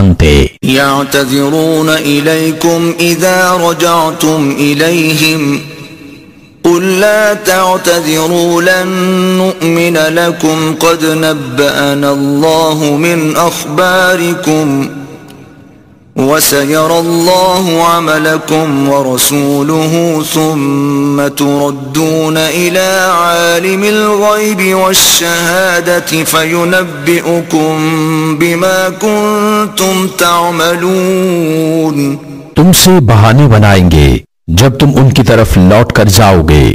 جانتے۔ يعتذرون إليكم إذا رجعتم إليهم قل لا تعتذروا لن نؤمن لكم قد نبأنا الله من أخباركم وسيرى الله عملكم ورسوله ثم تردون إلى عالم الغيب والشهادة فينبئكم بما كنتم تعملون۔ تم سے بہانے بنائیں گے جب تم ان کی طرف لوٹ کر جاؤ گے،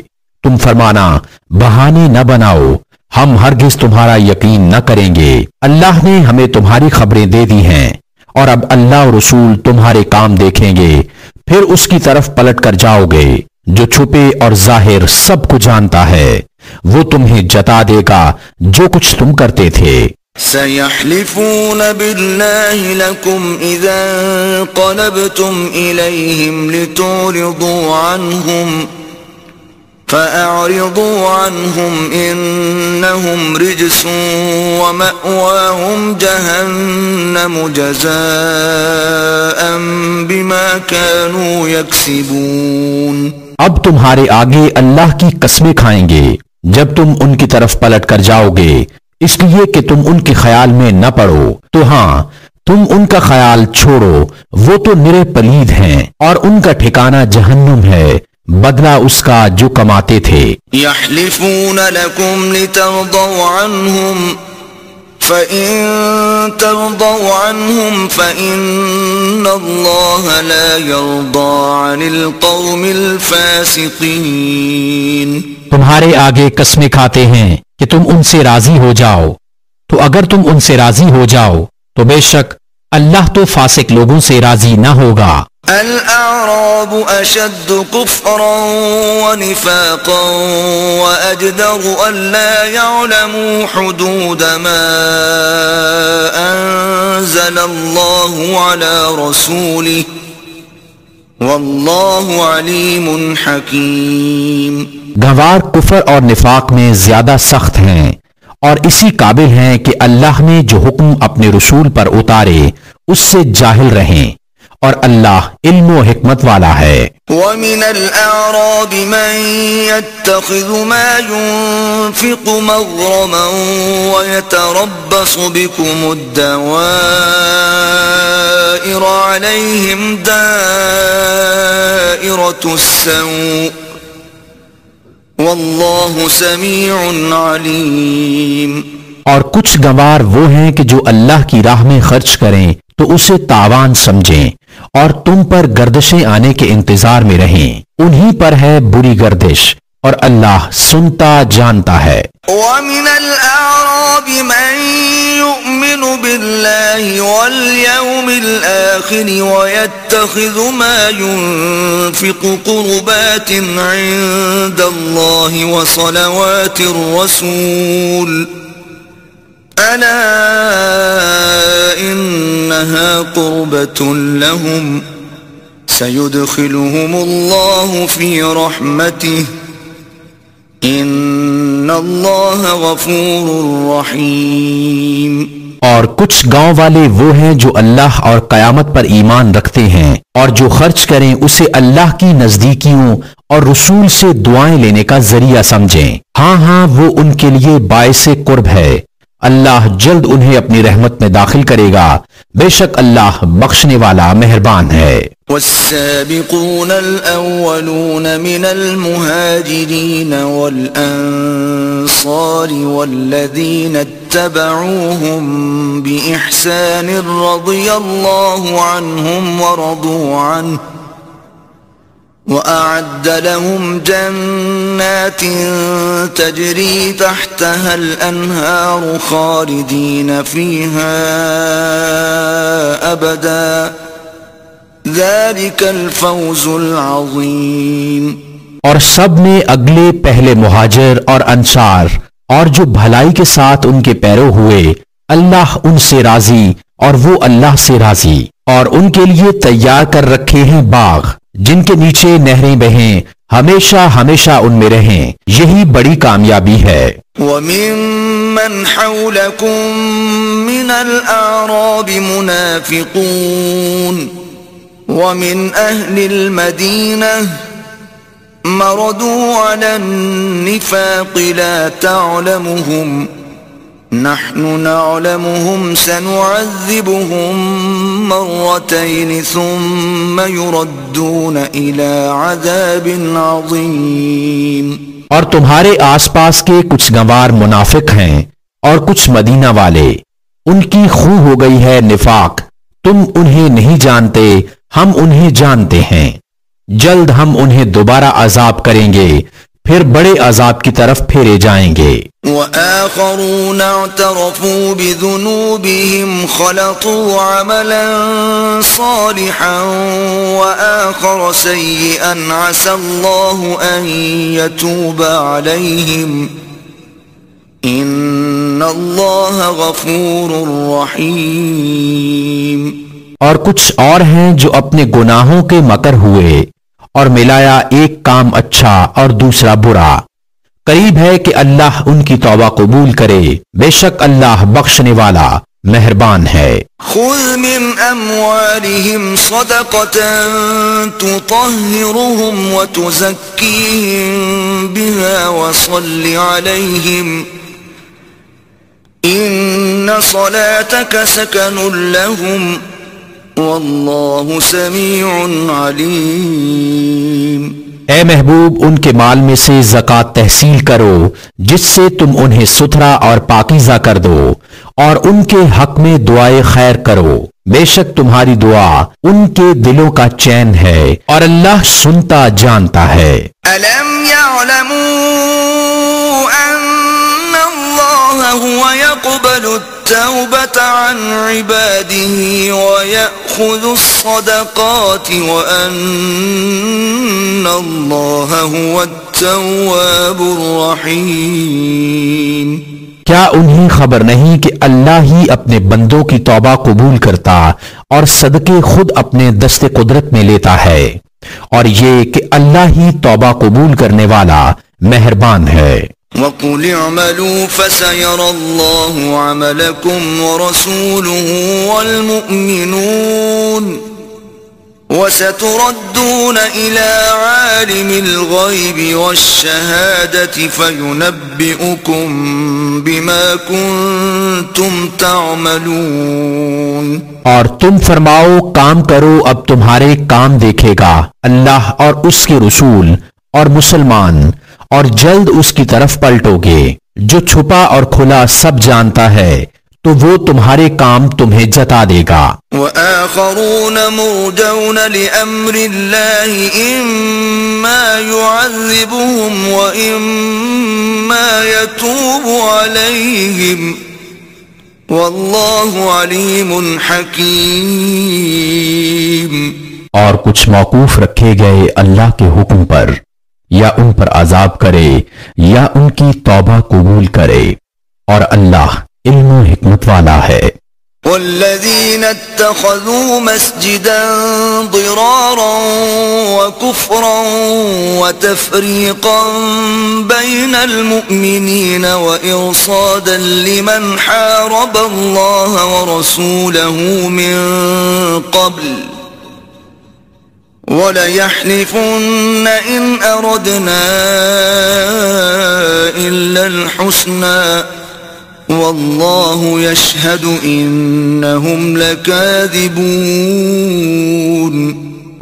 تم فرمانا بہانے نہ بناؤ، ہم ہرگز تمہارا یقین نہ کریں گے، اللہ نے ہمیں تمہاری خبریں دے دی ہیں اور اب اللہ اور رسول تمہارے کام دیکھیں گے، پھر اس کی طرف پلٹ کر جاؤ گے، جو چھپے اور ظاہر سب کو جانتا ہے، وہ تمہیں جتا دے گا جو کچھ تم کرتے تھے۔ سيحلفون بالله لكم إذا انقلبتم إليهم لتعرضوا عنهم فأعرضوا عنهم إنهم رجس ومأواهم جهنم جزاء بما كانوا يكسبون۔ اب تمہارے آگے اللہ کی قسمیں کھائیں گے جب تم ان کی طرف پلٹ کر جاؤ گے، اس لیے کہ تم ان کے خیال میں نہ پڑو، تو ہاں تم ان کا خیال چھوڑو، وہ تو نرے پلید ہیں اور ان کا ٹھکانہ جہنم ہے، بدلہ اس کا جو کماتے تھے۔ يحلفون لكم لترضوا عنهم فإن ترضوا عنهم فإن الله لا يرضى عن القوم الفاسقين۔ تمہارے آگے قسمیں کھاتے ہیں کہ تم ان سے راضی ہو جاؤ، تو اگر تم ان سے راضی ہو جاؤ تو بے شک اللہ تو فاسق لوگوں سے راضی نہ ہوگا۔ الأعراب أشد كفرا ونفاقا وأجدر ألا يعلموا حدود ما أنزل الله على رسوله والله عليم حكيم۔ گنوار کفر اور نفاق میں زیادہ سخت ہیں اور اسی قابل ہیں کہ اللہ نے جو حکم اپنے رسول پر اتارے اس سے جاہل رہیں، اور اللہ علم و حکمت والا ہے۔ وَمِنَ الْأَعْرَابِ مَن يَتَّخِذُ مَا يُنفِقُ مَغْرَمًا وَيَتَرَبَّصُ بِكُمُ الدَّوَائِرَ عَلَيْهِمْ دَائِرَةُ السَّوْءِ وَاللَّهُ سَمِيعٌ عَلِيمٌ۔ اور کچھ گنوار وہ ہیں کہ جو اللہ کی راہ میں خرچ کریں تو اسے تاوان سمجھیں اور تم پر گردشیں آنے کے انتظار میں رہیں، انہی پر ہے بری گردش اور اللہ سنتا جانتا ہے۔ وَمِنَ الْأَعْرَابِ مَن يُؤْمِنُ بِاللَّهِ وَالْيَوْمِ الْآخِرِ وَيَتَّخِذُ مَا يُنفِقُ قُرُبَاتٍ عِندَ اللَّهِ وَصَلَوَاتِ الرَّسُولِ أَلَا إِنَّهَا قُرْبَةٌ لَهُمْ سَيُدْخِلُهُمُ اللَّهُ فِي رَحْمَتِهِ إِنَّ اللَّهَ غَفُورٌ رَحِيمٌ۔ اور کچھ گاؤں والے وہ ہیں جو اللہ اور قیامت پر ایمان رکھتے ہیں اور جو خرچ کریں اسے اللہ کی نزدیکیوں اور رسول سے دعائیں لینے کا ذریعہ سمجھیں، ہاں ہاں وہ ان کے لیے باعث قرب ہے، اللہ جلد انہیں اپنی رحمت میں داخل کرے گا، بے شک اللہ بخشنے والا مہربان ہے۔ والسابقون الأولون من المهاجرين والأنصار والذين اتبعوهم بإحسان رضي الله عنهم ورضوا عنه وأعد لهم جنات تجري تحتها الأنهار خالدين فيها أبدا ذلك الفوز العظيم۔ اور سب میں اگلے پہلے مہاجر اور انصار اور جو بھلائی کے ساتھ ان کے پیرو ہوئے، اللہ ان سے راضی اور وہ اللہ سے راضی، اور ان کے لیے تیار کر رکھے ہیں باغ جن کے نیچے نہریں بہیں، ہمیشہ ہمیشہ ان میں رہیں، یہی بڑی کامیابی ہے۔ وَمِمَّنْ حَوْلَكُمْ من الأعراب منافقون ومن أهل المدينة مردوا على النفاق لا تعلمهم نحن نعلمهم سنعذبهم مرتين ثم يردون إلى عذاب عظيم. اور تمہارے آس پاس کے کچھ گنوار منافق ہیں اور کچھ مدینہ والے، ان کی خو ہو گئی ہے نفاق، تم انہیں نہیں جانتے، ہم انہیں جانتے ہیں، جلد ہم انہیں دوبارہ عذاب کریں گے، پھر بڑے عذاب کی طرف پھیرے جائیں گے. وآخرون اعترفوا بذنوبهم خلطوا عملا صالحا وآخر سيئا عسى الله أن يتوب عليهم إن الله غفور رحيم. اور کچھ اور ہیں جو اپنے گناہوں کے مکر ہوئے اور ملایا ایک کام اچھا اور دوسرا برا، قریب ہے کہ اللہ ان کی توبہ قبول کرے، بے شک اللہ بخشنے والا مہربان ہے. خذ من اموالهم صدقة تطهرهم وتزكيهم بها وصل عليهم ان صلاتك سكن لهم واللہ سمیع علیم. اے محبوب، ان کے مال میں سے زکوٰۃ تحصیل کرو جس سے تم انہیں ستھرا اور پاکیزہ کر دو، اور ان کے حق میں دعائے خیر کرو، بے شک تمہاری دعا ان کے دلوں کا چین ہے اور اللہ سنتا جانتا ہے. الم یعلموا ان اللہ هو يقبل التوبة عن عباده ويأخذ الصدقات وأن الله هو التواب الرحيم. کیا انہیں خبر نہیں کہ اللہ ہی اپنے بندوں کی توبہ قبول کرتا اور صدقے خود اپنے دست قدرت میں لیتا ہے، اور یہ کہ اللہ ہی توبہ قبول کرنے والا مہربان ہے. وَقُلِ اعْمَلُوا فَسَيَرَى اللَّهُ عَمَلَكُمْ وَرَسُولُهُ وَالْمُؤْمِنُونَ وَسَتُرَدُّونَ إِلَى عَالِمِ الْغَيْبِ وَالشَّهَادَةِ فَيُنَبِّئُكُم بِمَا كُنتُمْ تَعْمَلُونَ. اور تم فرماؤ کام کرو، اب تمہارے کام دیکھے گا اللہ اور اس کے رسول اور مسلمان، اور جلد اس کی طرف پلٹو گے، جو چھپا اور کھلا سب جانتا ہے، تو وہ تمہارے کام تمہیں جتا دے گا. وآخرون مرجون لأمر الله إما يعذبهم وإما يتوب عليهم والله عليم حكيم. اور کچھ موقوف رکھے گئے اللہ کے حکم پر، یا ان پر عذاب کرے یا ان کی توبہ قبول کرے، اور اللہ علم و حکمت والا ہے. والذین اتخذوا مسجدا ضرارا وكفرا وتفریقا بین المؤمنین وإرصادا لمن حارب اللہ ورسوله من قبل وَلَيَحْلِفُنَّ إِنْ أَرَدْنَا إِلَّا الْحُسْنَى وَاللَّهُ يَشْهَدُ إِنَّهُمْ لَكَاذِبُونَ.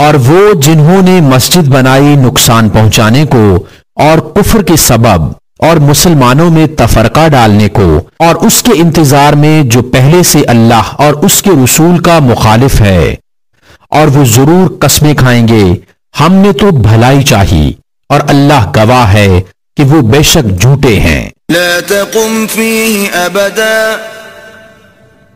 اور وہ جنہوں نے مسجد بنائی نقصان پہنچانے کو اور کفر کے سبب اور مسلمانوں میں تفرقہ ڈالنے کو، اور اس کے انتظار میں جو پہلے سے اللہ اور اس کے رسول کا مخالف ہے، اور وہ ضرور قسمیں کھائیں گے ہم نے تو بھلائی چاہی، اور اللہ گواہ ہے کہ وہ بے شک جھوٹے ہیں. لا تقم فيه ابدا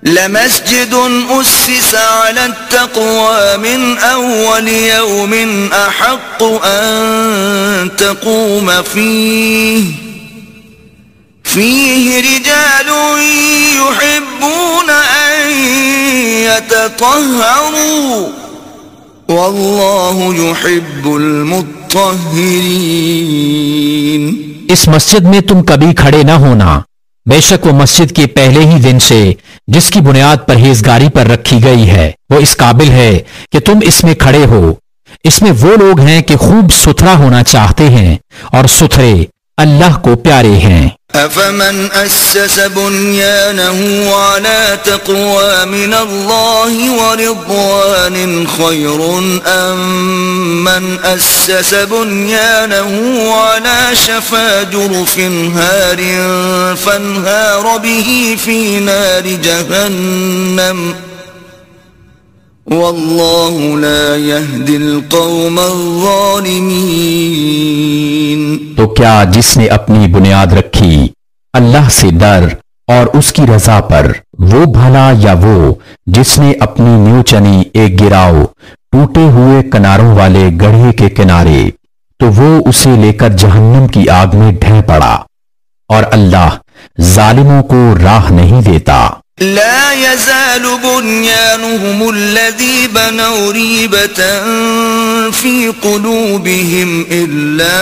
لمسجد اسس على التقوى من اول يوم احق ان تقوم فيه رجال يحبون ان يتطهروا واللہ یحب المطہرین. اس مسجد میں تم کبھی کھڑے نہ ہونا بے شک وہ مسجد کے پہلے ہی دن سے جس کی بنیاد پرہیزگاری پر رکھی گئی ہے وہ اس قابل ہے کہ تم اس میں کھڑے ہو۔ اس میں وہ لوگ ہیں کہ خوب ستھرا ہونا چاہتے ہیں اور ستھرے اللہ کو پیارے ہیں۔ أفمن أسس بنيانه على تقوى من الله ورضوان خير أم من أسس بنيانه على شفا جرف هار فانهار به في نار جهنم والله لا يهدي القوم الظالمين۔ تو کیا جس نے اپنی بنیاد رکھی اللہ سے ڈر اور اس کی رضا پر وہ بھلا یا وہ جس نے اپنی نیو چنی ایک گراؤ ٹوٹے ہوئے کناروں والے گڑھے کے کنارے تو وہ اسے لے کر جہنم کی آگ میں ڈھہ پڑا اور اللہ ظالموں کو راہ نہیں دیتا۔ لا يزال بنيانهم الذي بنوا ريبة في قلوبهم إلا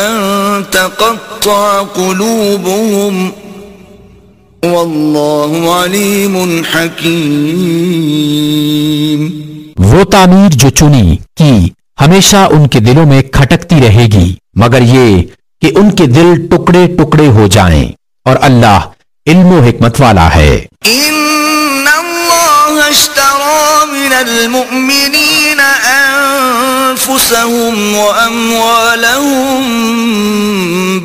أن تقطع قلوبهم والله عليم حكيم۔ وہ تعمیر جو چنی کی ہمیشہ ان کے دلوں میں کھٹکتی رہے گی مگر یہ کہ ان کے دل ٹکڑے ٹکڑے ہو جائیں اور اللہ علم و حکمت والا ہے۔ ان اللہ اشترى من المؤمنین انفسهم واموالهم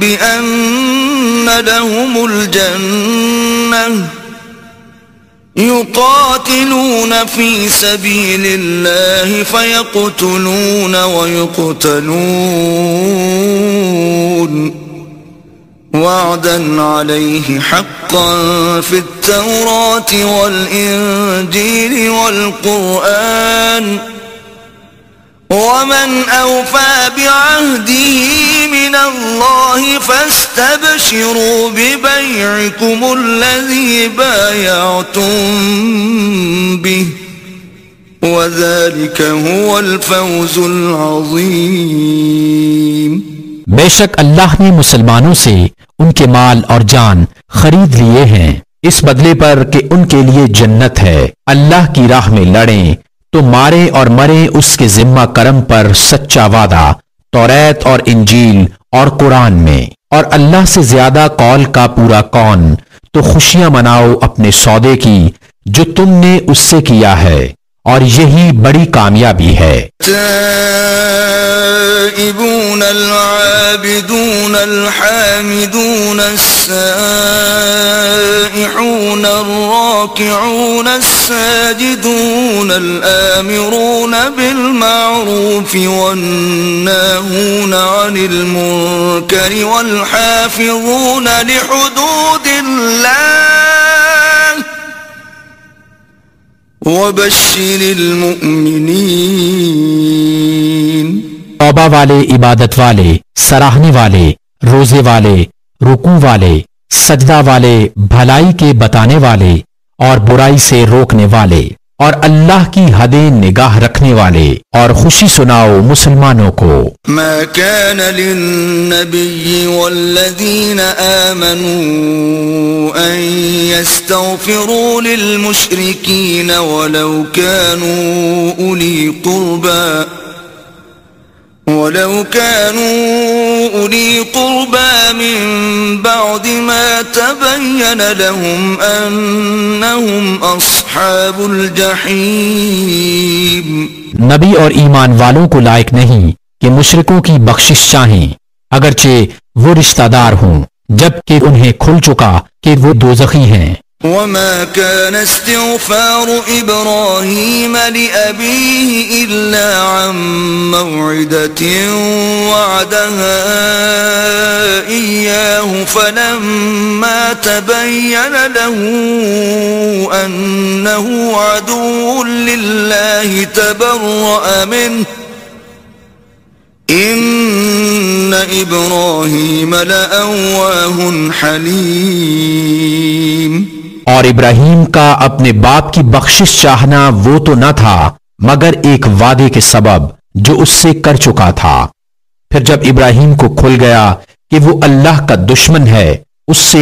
بان لهم الجنة يقاتلون في سبيل الله فيقتلون ويقتلون وعدا عليه حقا في التوراة والإنجيل والقرآن ومن أوفى بعهده من الله فاستبشروا ببيعكم الذي بايعتم به وذلك هو الفوز العظيم۔ بے شک اللہ نے مسلمانوں سے ان کے مال اور جان خرید لیے ہیں اس بدلے پر کہ ان کے لیے جنت ہے، اللہ کی راہ میں لڑیں تو مارے اور مرے اس کے ذمہ کرم پر سچا وعدہ توریت اور انجیل اور قرآن میں، اور اللہ سے زیادہ قول کا پورا کون، تو خوشیاں مناؤ اپنے سودے کی جو تم نے اس سے کیا ہے اور یہی بڑی کامیابی ہے۔ التائبون العابدون الحامدون السائحون الراكعون الساجدون الآمرون بالمعروف والناهون عن المنكر والحافظون لحدود الله وبشر المؤمنين۔ توبہ والے، عبادت والے، سراہنے والے، روزے والے، رکوع والے، سجدہ والے، بھلائی کے بتانے والے اور برائی سے روکنے والے اور اللہ کی حدیں نگاہ رکھنے والے، اور خوشی سناؤ مسلمانوں کو۔ ما كان للنبي والذين آمنوا أن يستغفروا للمشركين ولو كانوا أولي قربى من بعد ما تبين لهم أنهم أصحاب الجحيم۔ نبی اور ایمان والوں کو لائق نہیں کہ مشرکوں کی بخشش چاہیں اگرچہ وہ رشتہ دار ہوں جبکہ انہیں کھل چکا کہ وہ دوزخی ہیں۔ وما كان استغفار إبراهيم لأبيه إلا عن موعدة وعدها إياه فلما تبين له أنه عدو لله تبرأ منه إن إبراهيم لأواه حليم۔ اور ابراہیم کا اپنے باپ کی بخشش چاہنا وہ تو نہ تھا مگر ایک وعدے کے سبب جو اس سے کر چکا تھا، پھر جب ابراہیم کو کھل گیا کہ وہ اللہ کا دشمن ہے اس سے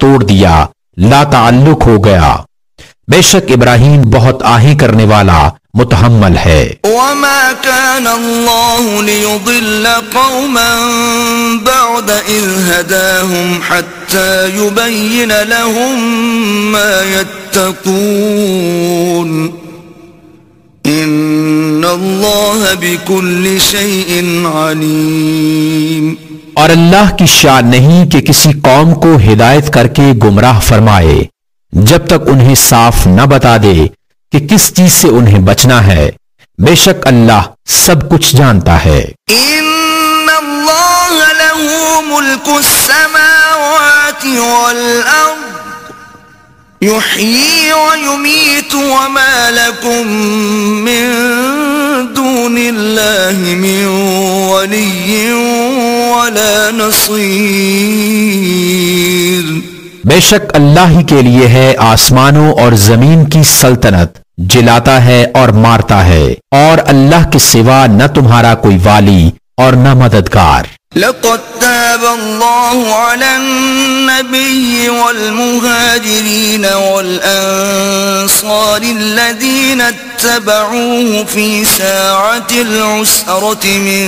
توڑ دیا, لا تعلق ہو گیا. بے شک ابراہیم بہت آہیں کرنے والا متحمل ہے. وما كان الله ليضل قوما بعد إذ هداهم حتى يبين لهم ما يتقون إن الله بكل شيء عليم. اور اللہ کی شان نہیں کہ کسی قوم کو ہدایت کر کے گمراہ فرمائے جب تک انہیں صاف نہ بتا دے کہ کس چیز سے انہیں بچنا ہے. بے شک اللہ سب کچھ جانتا ہے. ان اللہ له ملک السماوات والارض يحيي ويميت وما لكم من دون الله من ولي ولا نصير. بے شک اللہ ہی کے لیے ہے آسمانوں اور زمین کی سلطنت, جلاتا ہے اور مارتا ہے, اور اللہ کے سوا نہ تمہارا کوئی والی اور نہ مددگار. لقد تاب الله على النبي والمهاجرين والأنصار الذين اتبعوه في ساعة العسرة من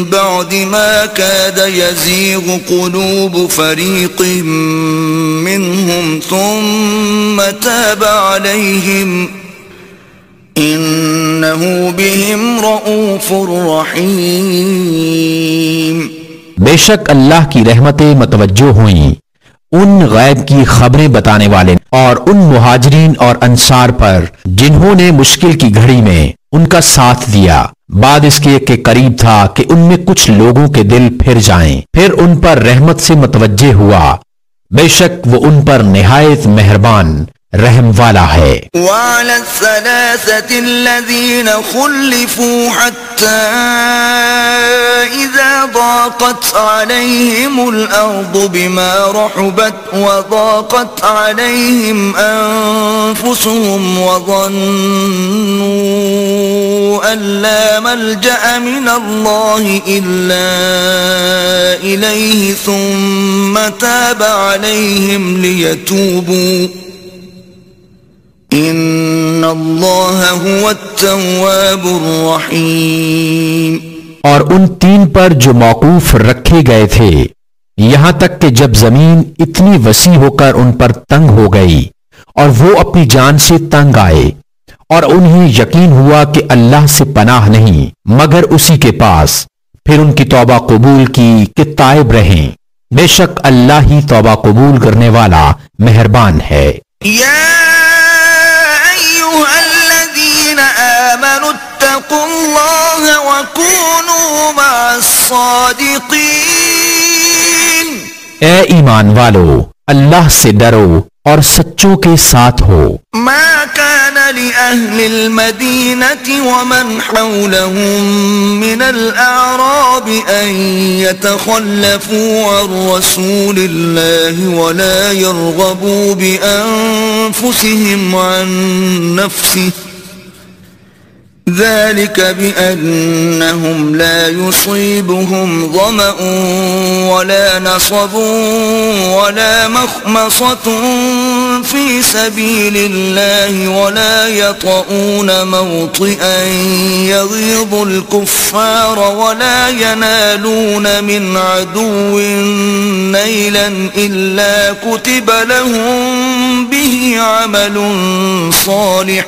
بعد ما كاد يزيغ قلوب فريق منهم ثم تاب عليهم انہو بہم رؤوف رحیم. بے شک اللہ کی رحمتیں متوجہ ہوئیں ان غیب کی خبریں بتانے والے اور ان مہاجرین اور انصار پر جنہوں نے مشکل کی گھڑی میں ان کا ساتھ دیا, بعد اس کے کہ قریب تھا کہ ان میں کچھ لوگوں کے دل پھر جائیں, پھر ان پر رحمت سے متوجہ ہوا. بے شک وہ ان پر نہایت مہربان رحم والا ہے. وعلى الثلاثة الذين خلفوا حتى إذا ضاقت عليهم الأرض بما رحبت وضاقت عليهم أنفسهم وظنوا أن لا ملجأ من الله إلا إليه ثم تاب عليهم ليتوبوا ان اللہ هو التواب الرحیم. اور ان تین پر جو موقوف رکھے گئے تھے یہاں تک کہ جب زمین اتنی وسیع ہو کر ان پر تنگ ہو گئی اور وہ اپنی جان سے تنگ آئے اور انہیں یقین ہوا کہ اللہ سے پناہ نہیں مگر اسی کے پاس, پھر ان کی توبہ قبول کی کہ تائب رہیں. بے شک اللہ ہی توبہ قبول کرنے والا مہربان ہے. اتقوا اللہ وکونوا مع الصادقین. اے ایمان والو اللہ سے ڈرو اور سچوں کے ساتھ ہو. ما كان لأهل المدينة ومن حولهم من الأعراب أن يتخلفوا عن رسول الله ولا يرغبوا بأنفسهم عن نفسه ذلك بأنهم لا يصيبهم ظمأ ولا نصب ولا مخمصة في سبيل الله ولا يطؤون موطئا يغيظ الكفار ولا ينالون من عدو نيلا إلا كتب لهم به عمل صالح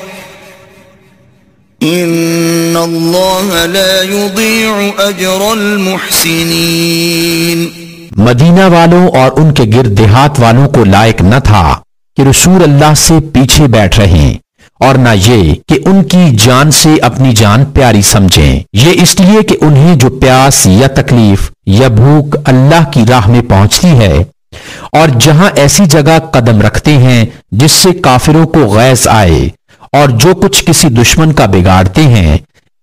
ان اللہ لا یضیع اجر المحسنین. مدینہ والوں اور ان کے گرد دیہات والوں کو لائق نہ تھا کہ رسول اللہ سے پیچھے بیٹھ رہیں اور نہ یہ کہ ان کی جان سے اپنی جان پیاری سمجھیں. یہ اس لیے کہ انہیں جو پیاس یا تکلیف یا بھوک اللہ کی راہ میں پہنچتی ہے اور جہاں ایسی جگہ قدم رکھتے ہیں جس سے کافروں کو غیظ آئے اور جو کچھ کسی دشمن کا بگاڑتے ہیں,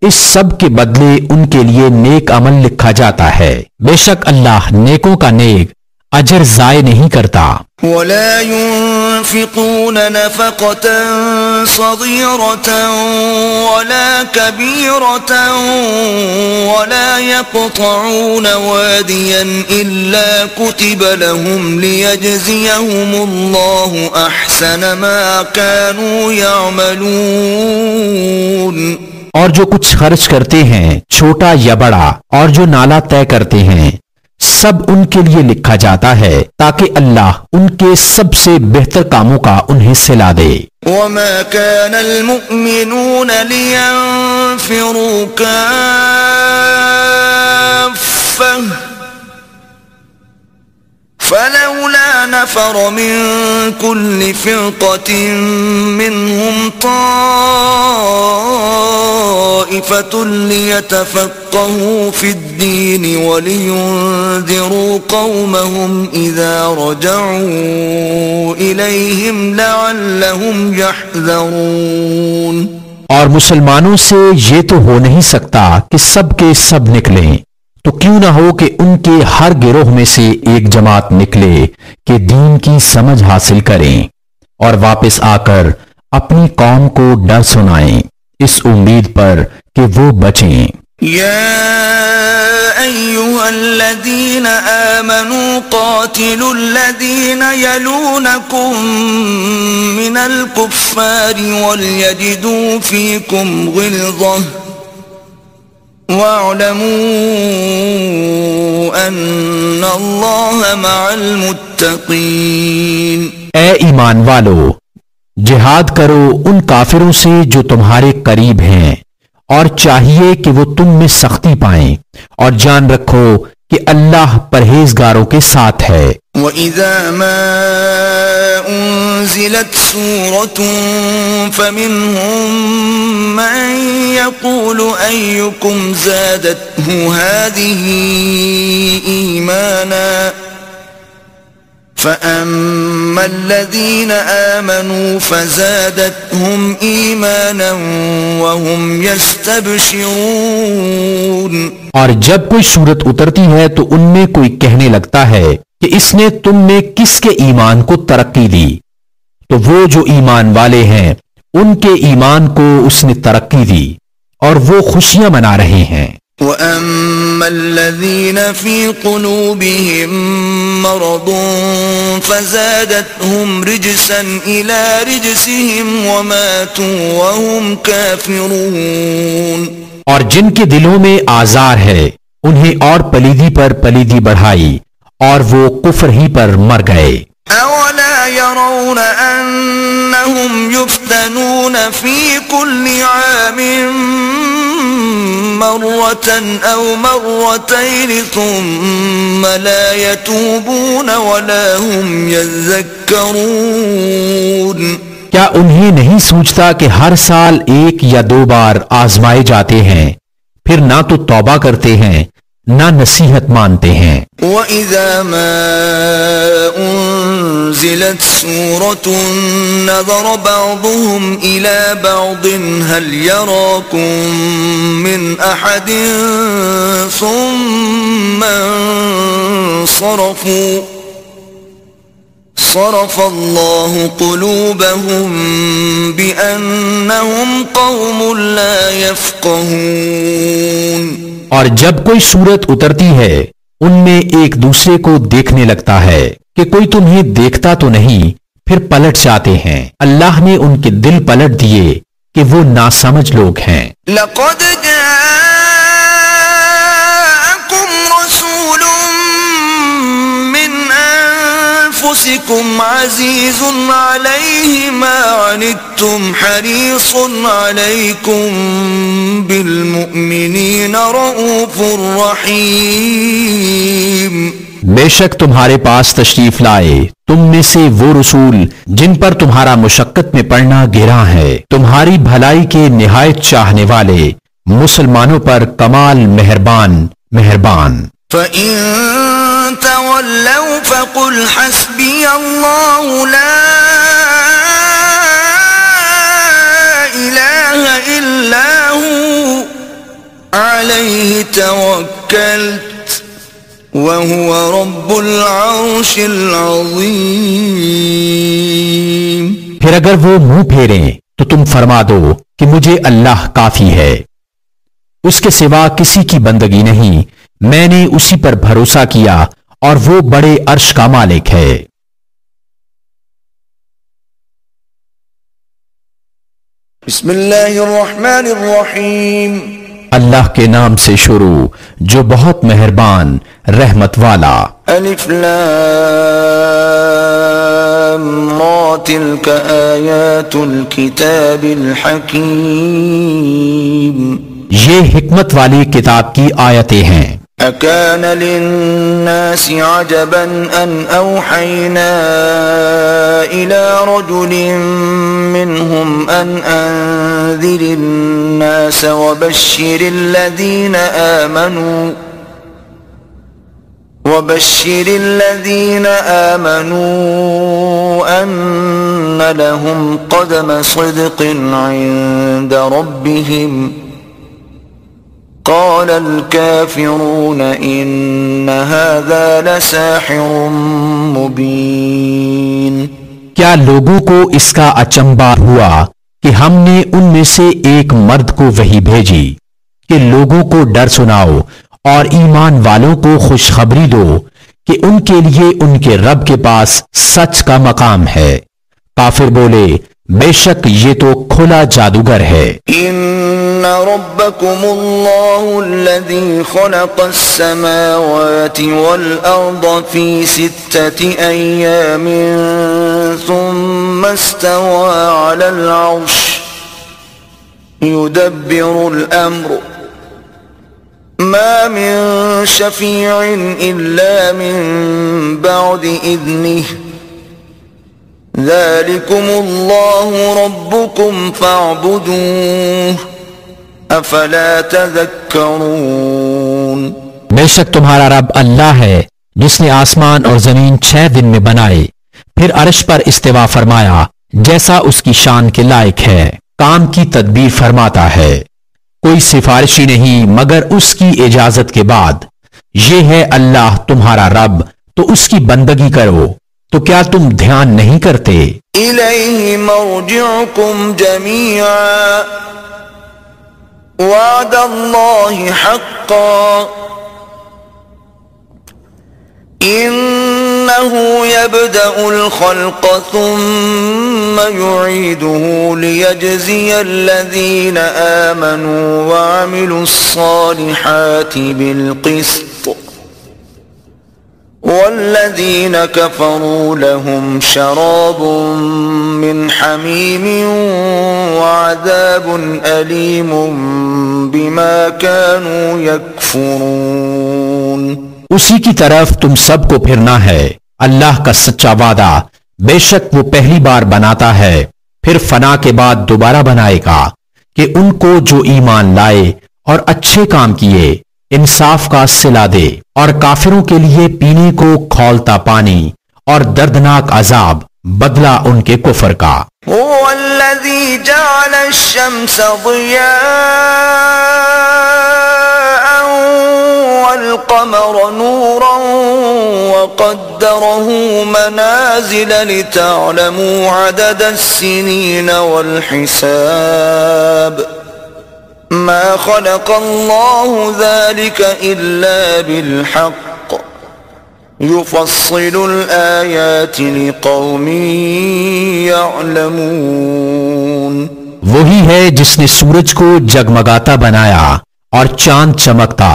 اس سب کے بدلے ان کے لیے نیک عمل لکھا جاتا ہے. بے شک اللہ نیکوں کا نیک اجر ضائع نہیں کرتا. ولا ينفقون نفقة صغيرة ولا كبيرة ولا يقطعون واديا إلا كتب لهم ليجزيهم الله أحسن ما كانوا يعملون. اور جو کچھ خرچ کرتے ہیں چھوٹا یا بڑا اور جو نالا طے کرتے ہیں سب ان کے لیے لکھا جاتا ہے تاکہ اللہ ان کے سب سے بہتر کاموں کا انہیں صلا دے. وما كان المؤمنون لينفروا كافة فلولا نفر من كل فرقة منهم طائفة ليتفقهوا في الدين ولينذروا قومهم إذا رجعوا إليهم لعلهم يحذرون. اور مسلمانوں سے یہ تو ہو نہیں سکتا کہ سب کے سب نکلیں، تو کیوں نہ ہو کہ ان کے ہر گروہ میں سے ایک جماعت نکلے کہ دین کی سمجھ حاصل کریں اور واپس آ کر اپنی قوم کو ڈر سنائیں اس امید پر کہ وہ بچیں. يا أيها الذين آمنوا قاتلوا الذين يلونكم من الكفار وليجدوا فيكم غلظة وَاعْلَمُوا أَنَّ اللَّهَ مَعَ الْمُتَّقِينَ. اے ایمان والو، جہاد کرو ان کافروں سے جو تمہارے قریب ہیں، اور چاہیے کہ وہ تم میں سختی پائیں، اور جان رکھو کہ اللہ پرہیزگاروں کے ساتھ ہے. وَإِذَا مَا أُنزِلَتْ سُورَةٌ فَمِنْهُمْ مَنْ يَقُولُ أَيُّكُمْ زَادَتْهُ هَذِهِ إِيمَانًا فَأَمَّا الَّذِينَ آمَنُوا فَزَادَتْهُمْ إِيمَانًا وَهُمْ يَسْتَبْشِرُونَ. اور جب کوئی صورت اترتی ہے تو ان میں کوئی کہنے لگتا ہے کہ اس نے تم میں کس کے ایمان کو ترقی دی، تو وہ جو ایمان والے ہیں ان کے ایمان کو اس نے ترقی دی اور وہ خوشیاں منا رہے ہیں. وَأَمَّا الَّذِينَ فِي قُلُوبِهِم مَّرَضٌ فَزَادَتْهُمْ رِجْسًا إِلَى رِجْسِهِمْ وَمَاتُوا وَهُمْ كَافِرُونَ. اور جن کے دلوں میں آزار ہے انہیں اور پلیدی پر پلیدی بڑھائی اور وہ کفر ہی پر مر گئے. أَوَلَا يَرَوْنَ أَنَّهُمْ يُفْتَنُونَ فِي كُلِّ عَامٍ مرة أو مرتين ثم لا يتوبون ولا هم يذكرون. کیا انہیں نہیں سوچتا کہ ہر سال ایک یا دو بار آزمائے جاتے ہیں، پھر نہ تو توبہ کرتے ہیں نہ نصیحت مانتے ہیں. وَإِذَا مَا أُنزِلَتْ سُورَةٌ نَظَرَ بَعْضُهُمْ إِلَى بَعْضٍ هَلْ يَرَاكُمْ مِنْ أَحَدٍ ثُمَّ انصَرَفُوا صَرَفَ اللَّهُ قُلُوبَهُمْ بِأَنَّهُمْ قَوْمٌ لَا يَفْقَهُونَ. اور جب کوئی صورت اترتی ہے ان میں ایک دوسرے کو دیکھنے لگتا ہے کہ کوئی تمہیں دیکھتا تو نہیں، پھر پلٹ جاتے ہیں. اللہ نے ان کے دل پلٹ دیے کہ وہ ناسمجھ لوگ ہیں. لَقَدْ جَاءَكُمْ رَسُولٌ مِّنْ أَنفُسِكُمْ عَزِيزٌ عَلَيْهِ مَا عَنِتُّمْ حَرِيصٌ عَلَيْكُمْ بِالْمُؤْمِنِينَ رَءُوفٌ رَحِيمٌ. بے شک تمہارے پاس تشریف لائے تم میں سے وہ رسول جن پر تمہارا مشقت میں پڑنا گراں ہے، تمہاری بھلائی کے نہایت چاہنے والے، مسلمانوں پر کمال مہربان. فَإِن تَوَلَّوْا فَقُلْ حَسْبِيَ اللَّهُ لَا إِلَٰهَ إِلَّا هُوَ عَلَيْهِ تَوَكَّلْتُ وهو رب العرش العظيم. پھر اگر وہ منہ پھیریں تو تم فرما دو کہ مجھے اللہ کافی ہے، اس کے سوا کسی کی بندگی نہیں، میں نے اسی پر بھروسہ کیا اور وہ بڑے عرش کا مالک ہے. بسم اللہ الرحمن الرحیم. اللہ کے نام سے شروع جو بہت مہربان رحمت والا. الف لام را تلک آیات الکتاب الحکیم. یہ حکمت والی کتاب کی آیتیں ہیں. اکان للناس عجبا ان اوحینا الى رجل منهم ان انذر الناس وبشر الذين آمنوا ان لهم قدم صدق عند ربهم قال الكافرون ان هذا لساحر مبين. کیا لوگوں کو اس کا اچنبا ہوا کہ ہم نے ان میں سے ایک مرد کو وحی بھیجی کہ لوگوں کو ڈر سناؤ اور ایمان والوں کو خوشخبری دو کہ ان کے لیے ان کے رب کے پاس سچ کا مقام ہے. کافر بولے بے شک یہ تو کھلا جادوگر ہے. ان ربکم اللہ الذی خلق السماوات والارض فی 6 ایام ثم استوى على العرش يدبر الامر ما من شفیع الا من بعد اذنه ذلكم اللہ ربکم فاعبدوه افلا تذکرون. بے شک تمہارا رب اللہ ہے جس نے آسمان اور زمین 6 دن میں بنائے، پھر عرش پر استوا فرمایا جیسا اس کی شان کے لائق ہے، کام کی تدبیر فرماتا ہے، کوئی سفارشی نہیں مگر اس کی اجازت کے بعد. یہ ہے اللہ تمہارا رب تو اس کی بندگی کرو، تو کیا تم دھیان نہیں کرتے؟ الیہ مرجعکم جمیعا وعد اللہ حقا انه يبدأ الخلق ثم يعيده ليجزي الذين آمنوا وعملوا الصالحات بالقسط والذين كفروا لهم شراب من حميم وعذاب أليم بما كانوا يكفرون. اسی کی طرف تم سب کو پھرنا ہے. اللہ کا سچا وعدہ بے شک وہ پہلی بار بناتا ہے پھر فنا کے بعد دوبارہ بنائے گا کہ ان کو جو ایمان لائے اور اچھے کام کیے انصاف کا صلہ دے، اور کافروں کے لیے پینے کو کھولتا پانی اور دردناک عذاب بدلہ ان کے کفر کا. هو الذي جعل الشمس ضياء والقمر نورا وقدره منازل لتعلموا عدد السنين والحساب ما خلق الله ذلك إلا بالحق يفصل الآيات لقوم يعلمون. وہی ہے جس نے سورج کو جگمگاتا بنایا اور چاند چمکتا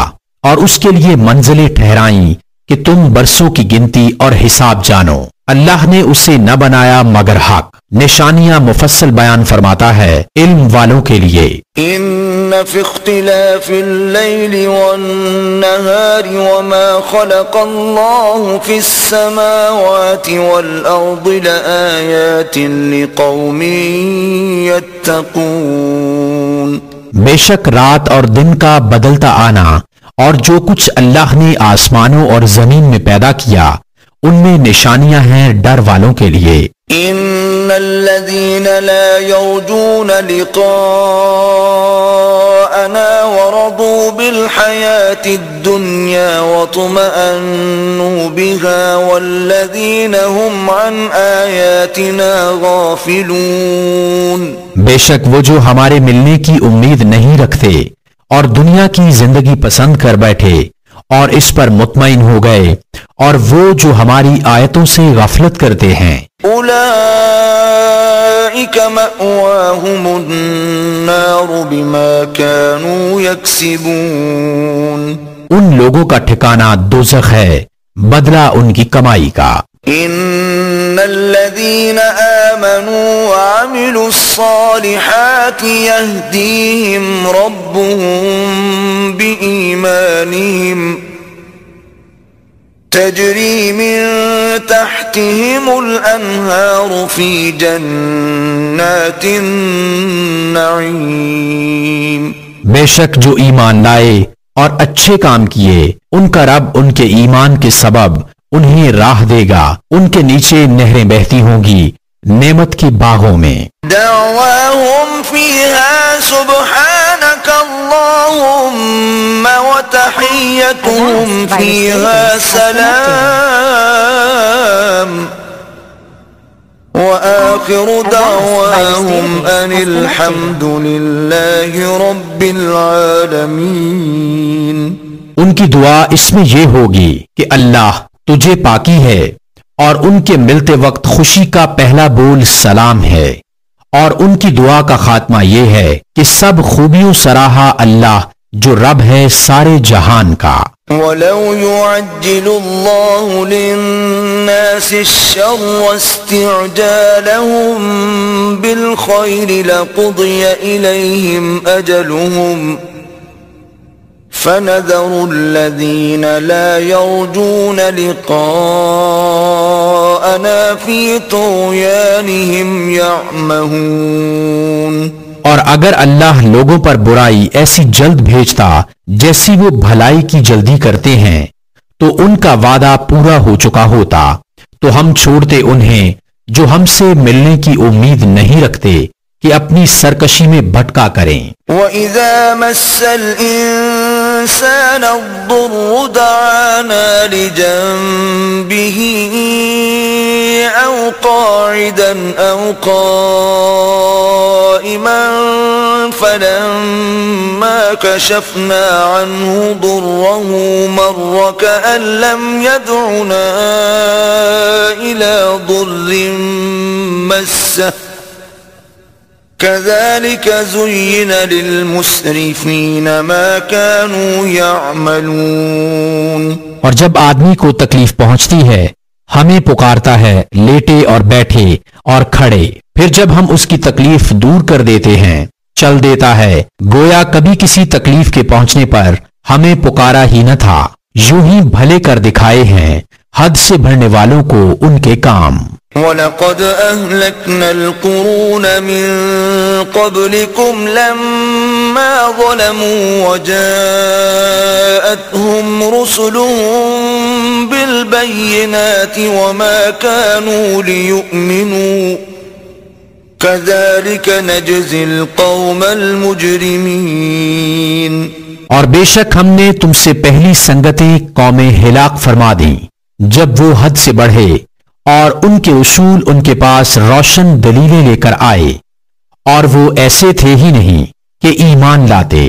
اور اس کے لیے منزلیں ٹھہرائیں کہ تم برسوں کی گنتی اور حساب جانو. اللہ نے اسے نہ بنایا مگر حق، نشانیاں مفصل بیان فرماتا ہے علم والوں کے لیے. ان فی اختلاف اللیل والنہار وما خلق اللہ فی السماوات والارض لآیات لقوم یتقون. بے شک رات اور دن کا بدلتا آنا اور جو کچھ اللہ نے آسمانوں اور زمین میں پیدا کیا ان میں نشانیاں ہیں ڈر والوں کے لیے. ان الذين لا يرجون لقاءنا ورضوا بالحياة الدنيا واطمأنوا بها والذين هم عن آياتنا غافلون. بے شک وہ جو ہمارے ملنے کی امید نہیں رکھتے اور دنیا کی زندگی پسند کر بیٹھے اور اس پر مطمئن ہو گئے، اور وہ جو ہماری آیتوں سے غفلت کرتے ہیں، أولئك مأواهم النار بما كانوا يكسبون. ان لوگوں کا ٹھکانہ دوزخ ہے بدلہ ان کی کمائی کا. إن الذين آمنوا وعملوا الصالحات يهديهم ربهم بإيمانهم تجري من تحتهم الأنهار في جنات النعيم. بے شک جو ایمان لائے اور اچھے کام کیے ان کا رب ان کے ایمان کے سبب انہیں راہ دے گا، ان کے نیچے نہریں بہتی ہوں گی نعمت کے باغوں میں. دعواهم فيها سبحانك اللهم وتحيتهم فيها سلام وآخر دعواهم أن الحمد لله رب العالمين. ان کی دعا اس میں یہ ہوگی کہ اللہ تجھے پاکی ہے، اور ان کے ملتے وقت خوشی کا پہلا بول سلام ہے، اور ان کی دعا کا خاتمہ یہ ہے کہ سب خوبیوں سراہا اللہ جو رب ہے سارے جہان کا. وَلَوْ يُعَجِّلُ اللَّهُ لِلنَّاسِ الشَّرَّ وَاسْتِعْجَالَهُم بِالْخَيْرِ لَقُضِيَ إِلَيْهِمْ أَجَلُهُمْ فَنَذَرُ الَّذِينَ لَا يَرْجُونَ لِقَاءَنَا فِي طُغْيَانِهِمْ يَعْمَهُونَ. اور اگر اللہ لوگوں پر برائی ایسی جلد بھیجتا جیسی وہ بھلائی کی جلدی کرتے ہیں تو ان کا وعدہ پورا ہو چکا ہوتا، تو ہم چھوڑتے انہیں جو ہم سے ملنے کی امید نہیں رکھتے کہ اپنی سرکشی میں بھٹکا کریں. وَإِذَا مَسَّ الْإِنسَانَ الضُّرُّ دَعَانَا لِجَنبِهِ أَوْ قَاعِدًا أَوْ قَائِمًا فَلَمَّا كَشَفْنَا عَنْهُ ضُرَّهُ مَرَّ كَأَن لَّمْ يَدْعُنَا إِلَى ضُرٍّ مَّسَّهُ كَذَلِكَ زُيِّنَ لِلْمُسْرِفِينَ مَا كَانُوا يَعْمَلُونَ. اور جب آدمی کو تکلیف پہنچتی ہے ہمیں پکارتا ہے لیٹے اور بیٹھے اور کھڑے، پھر جب ہم اس کی تکلیف دور کر دیتے ہیں چل دیتا ہے گویا کبھی کسی تکلیف کے پہنچنے پر ہمیں پکارا ہی نہ تھا. یوں ہی بھلے کر دکھائے ہیں حد سے بڑھنے والوں کو ان کے کام. وَلَقَدْ أَهْلَكْنَا الْقُرُونَ مِنْ قَبْلِكُمْ لَمَّا ظَلَمُوا وَجَاءَتْهُمْ رُسُلُهُم بِالْبَيِّنَاتِ وَمَا كَانُوا لِيُؤْمِنُوا كَذَلِكَ نَجْزِي الْقَوْمَ الْمُجْرِمِينَ. اور بے شک ہم نے تم سے پہلی سنگتیں قومیں ہلاک فرما دیں جب وہ حد سے بڑھے اور ان کے اصول ان کے پاس روشن دلیلیں لے کر آئے اور وہ ایسے تھے ہی نہیں کہ ایمان لاتے،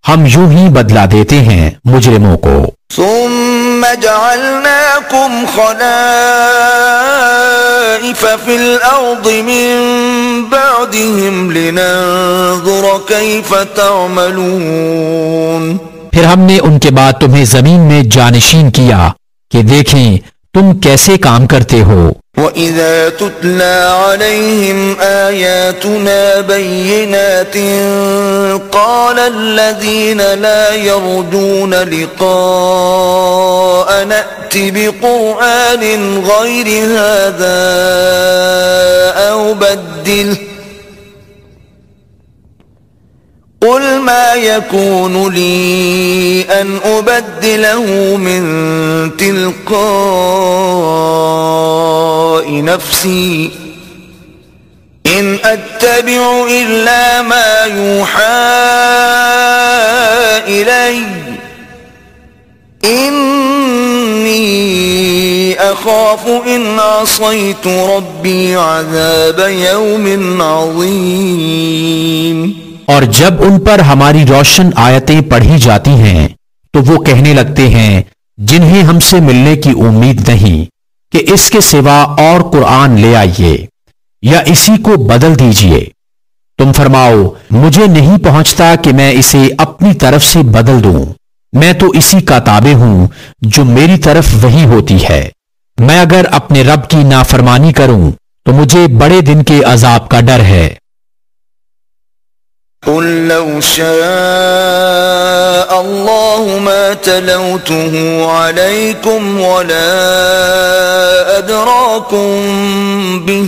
ہم یوں ہی بدلا دیتے ہیں مجرموں کو. ثم جعلناكم خلائف في الأرض من بعدهم لننظر كيف تعملون. پھر ہم نے ان کے بعد تمہیں زمین میں جانشین کیا کہ دیکھیں تم کیسے کام کرتے ہو. وَإِذَا تُتْلَى عَلَيْهِمْ آيَاتُنَا بَيِّنَاتٍ قَالَ الَّذِينَ لَا يَرْجُونَ لِقَاءَنَا ائْتِ بِقُرْآنٍ غَيْرِ هَذَا أَوْ بَدِّلْهُ قُلْ مَا يَكُونُ لِي أَنْ أُبَدِّلَهُ مِنْ تِلْقَاءِ نَفْسِي إِنْ أَتَّبِعُ إِلَّا مَا يُوحَى إِلَيَّ إني أخاف إن عصيت ربي عذاب يوم عظيم. اور جب ان پر ہماری روشن آیتیں پڑھی جاتی ہیں تو وہ کہنے لگتے ہیں جنہیں ہم سے ملنے کی امید نہیں کہ اس کے سوا اور قرآن لے آئیے یا اسی کو بدل دیجئے. تم فرماؤ مجھے نہیں پہنچتا کہ میں اسے اپنی طرف سے بدل دوں. میں تو اسی کا تابع ہوں جو میری طرف وحی ہوتی ہے. میں اگر اپنے رب کی نافرمانی کروں تو مجھے بڑے دن کے عذاب کا ڈر ہے. قل لو شاء الله ما تلوته عليكم ولا أدراكم به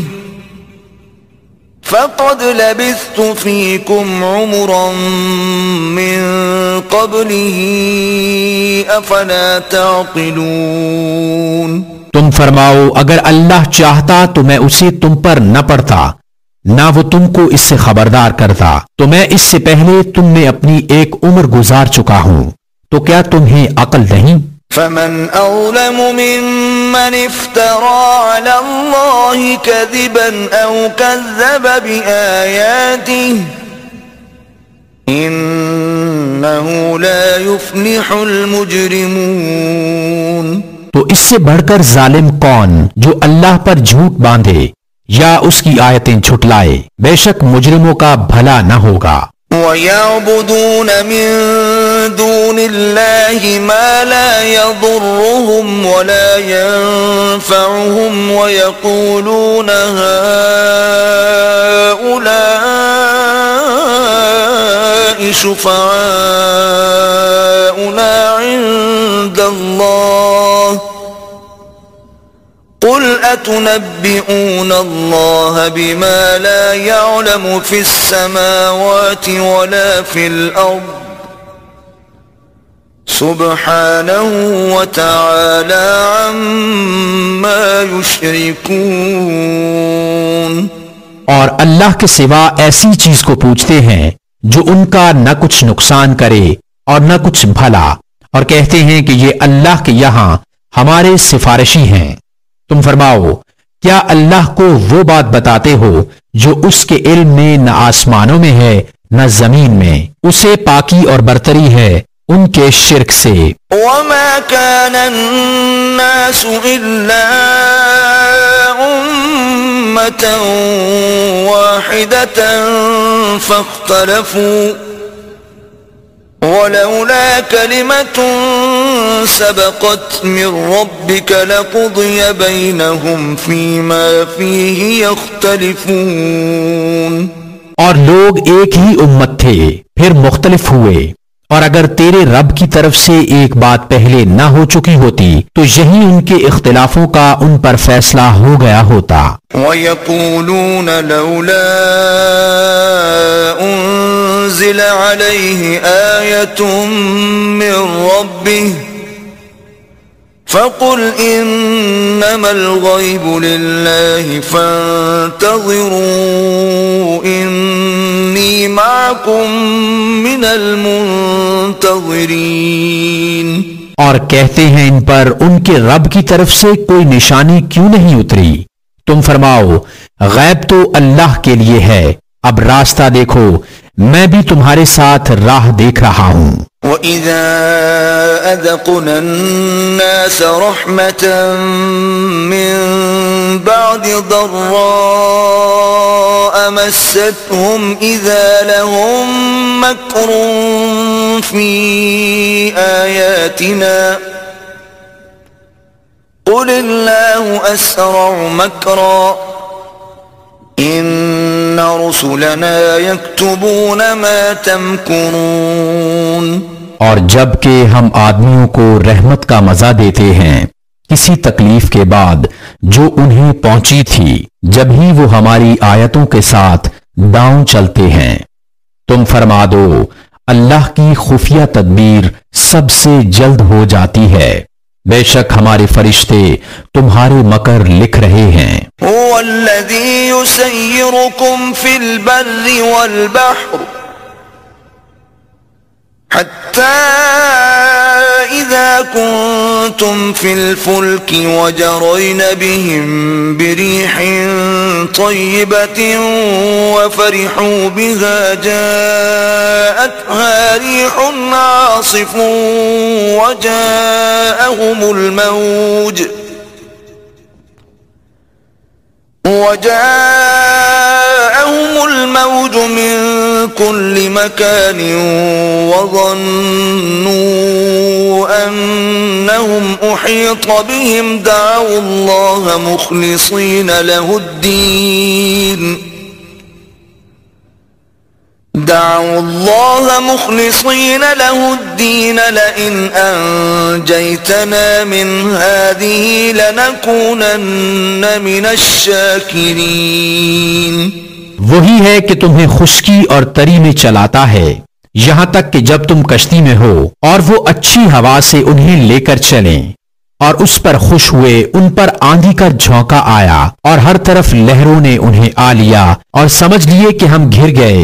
فقد لبثت فيكم عمرا من قبله أفلا تعقلون. تم فرماؤ اگر اللہ چاہتا تو میں اسے تم پر نہ پڑھتا نہ وہ تم کو اس سے خبردار کرتا. تو میں اس سے پہلے تم میں اپنی ایک عمر گزار چکا ہوں. تو کیا تمہیں عقل نہیں؟ فمن أظلم ممن افترى على الله كذبا أو كذب بآياته إنه لا يفلح المجرمون. تو اس سے بڑھ کر ظالم کون جو اللہ پر جھوٹ باندھے یا اس کی آیتیں جھٹلائے. بے شک مجرموں کا بھلا نہ ہوگا. وَيَعْبُدُونَ مِن دُونِ اللَّهِ مَا لَا يَضُرُّهُمْ وَلَا يَنفَعُهُمْ وَيَقُولُونَ هَؤُلَاءِ شُفَعَاؤُنَا عِندَ اللَّهِ قل أتنبئون الله بما لا يعلم في السماوات ولا في الأرض سبحانه وتعالى عما يشركون. اور اللہ کے سوا ایسی چیز کو پوچھتے ہیں جو ان کا نہ کچھ نقصان کرے اور نہ کچھ بھلا اور کہتے ہیں کہ یہ اللہ کے یہاں ہمارے سفارشی ہیں. تم فرماؤ کیا اللہ کو وہ بات بتاتے ہو جو اس کے علم میں نہ آسمانوں میں ہے نہ زمین میں. اسے پاکی اور برتری ہے ان کے شرک سے. وما كان الناس إلا أمة واحدة فاختلفوا ولولا كلمة سبقت من ربك لقضي بينهم فيما فيه يختلفون. اور لوگ ایک ہی امت تھے پھر مختلف ہوئے اور اگر تیرے رب کی طرف سے ایک بات پہلے نہ ہو چکی ہوتی تو یہی ان کے اختلافوں کا ان پر فیصلہ ہو گیا ہوتا. وَيَقُولُونَ لَوْلَا أُنزِلَ عَلَيْهِ آيَةٌ مِّن رَّبِّهِ فَقُلْ إِنَّمَا الْغَيْبُ لِلَّهِ فَانتَظِرُوا إِنِّي مَعَكُمْ مِنَ الْمُنتَظِرِينَ. اور کہتے ہیں ان پر ان کے رب کی طرف سے کوئی نشانی کیوں نہیں اتری. تم فرماؤ غیب تو اللہ کے لیے ہے، اب راستہ دیکھو میں بھی تمہارے ساتھ راہ دیکھ رہا ہوں. وَإِذَا أَذَقْنَا النَّاسَ رَحْمَةً مِّن بَعْدِ ضَرَّاءَ مَسَّتْهُمْ إِذَا لَهُم مَّكْرٌ فِي آيَاتِنَا قُلِ اللَّهُ أَسْرَعُ مَكْرًا إِنَّ رُسُلَنَا يَكْتُبُونَ مَا تَمْكُرُونَ. اور جب کہ ہم آدمیوں کو رحمت کا مزہ دیتے ہیں کسی تکلیف کے بعد جو انہیں پہنچی تھی جب ہی وہ ہماری آیتوں کے ساتھ داؤں چلتے ہیں. تم فرما دو اللہ کی خفیہ تدبیر سب سے جلد ہو جاتی ہے. بے شک ہمارے فرشتے تمہارے مکر لکھ رہے ہیں. هو الذي يسيركم في البر والبحر حتى إذا إذا كنتم في الفلك وجرين بهم بريح طيبة وفرحوا بها جاءتها ريح عاصف وجاءهم الموج من كل مكان وظنوا أنهم أحيط بهم دعوا الله مخلصين له الدين لئن أنجيتنا من هذه لنكونن من الشاكرين. وہی ہے کہ تمہیں خشکی اور تری میں چلاتا ہے یہاں تک کہ جب تم کشتی میں ہو اور وہ اچھی ہوا سے انہیں لے کر چلیں اور اس پر خوش ہوئے ان پر آندھی کا جھونکا آیا اور ہر طرف لہروں نے انہیں آ لیا اور سمجھ لیے کہ ہم گر گئے.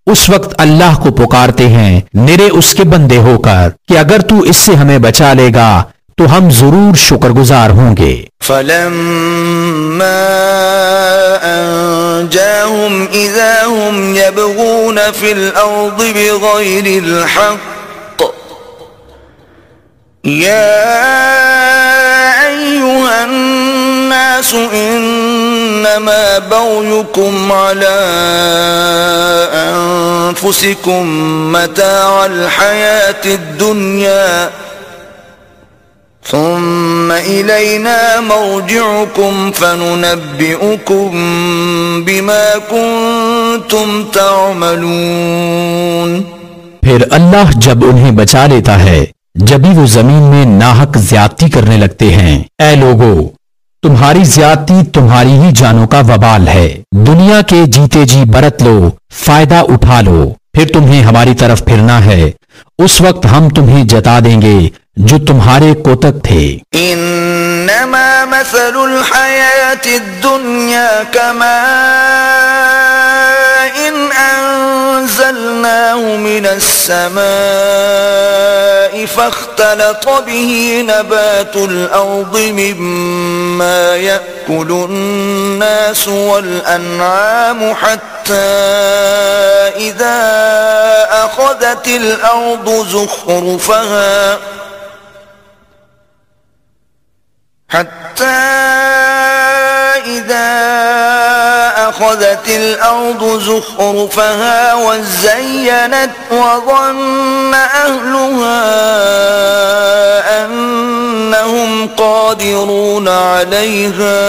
اس وقت اللہ کو پکارتے ہیں نرے اس کے بندے ہو کر کہ اگر تو اس سے ہمیں بچا لے گا تو ہم ضرور شکر گزار ہوں گے. فلما أنجاهم إذا هم يبغون في الأرض بغير الحق يا أيها الناس إنما بغيكم على أنفسكم متاع الحياة الدنيا ثم إلينا مرجعكم فننبئكم بما كنتم تعملون. پھر اللہ جب انہیں بچا لیتا ہے جبھی وہ زمین میں ناحق زیادتی کرنے لگتے ہیں. اے لوگو تمہاری زیادتی تمہاری ہی جانوں کا وبال ہے. دنیا کے جیتے جی برت لو فائدہ اٹھا لو پھر تمہیں ہماری طرف پھرنا ہے. اس وقت ہم تمہیں جتا دیں گے جو تمہارے کوتک تھے. انما مثل الحیات الدنیا کماء انزلناه من السماء فاختلط به نبات الارض مما يأكل الناس والانعام حتى اذا اخذت الارض زخرفها وزينت وظن أهلها أنهم قادرون عليها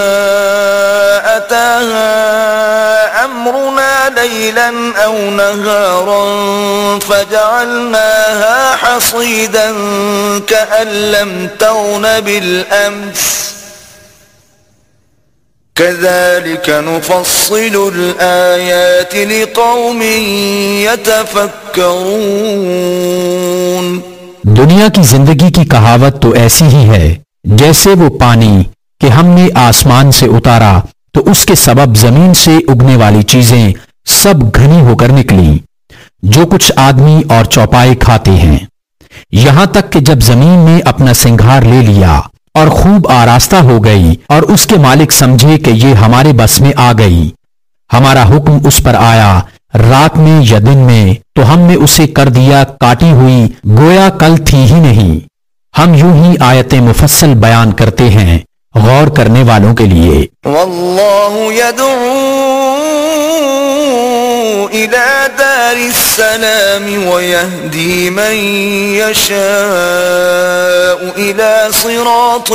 أتاها أمرنا ليلا أو نهارا فجعلناها حصيدا كأن لم تغن بالأمس كذلك نفصل الآيات لقوم يتفكرون. دنیا کی زندگی کی کہاوت تو ایسی ہی ہے جیسے وہ پانی کہ ہم نے آسمان سے اتارا تو اس کے سبب زمین سے اگنے والی چیزیں سب گھنی ہو کر نکلی جو کچھ آدمی اور چوپائے کھاتے ہیں یہاں تک کہ جب زمین نے اپنا سنگھار لے لیا اور خوب آراستہ ہو گئی اور اس کے مالک سمجھے کہ یہ ہمارے بس میں آ گئی ہمارا حکم اس پر آیا رات میں یا دن میں تو ہم نے اسے کر دیا کاٹی ہوئی گویا کل تھی ہی نہیں. ہم یوں ہی آیتیں مفصل بیان کرتے ہیں غور کرنے والوں کے لیے. واللہ یدعو إلى دار السلام ويهدي من يشاء إلى صراط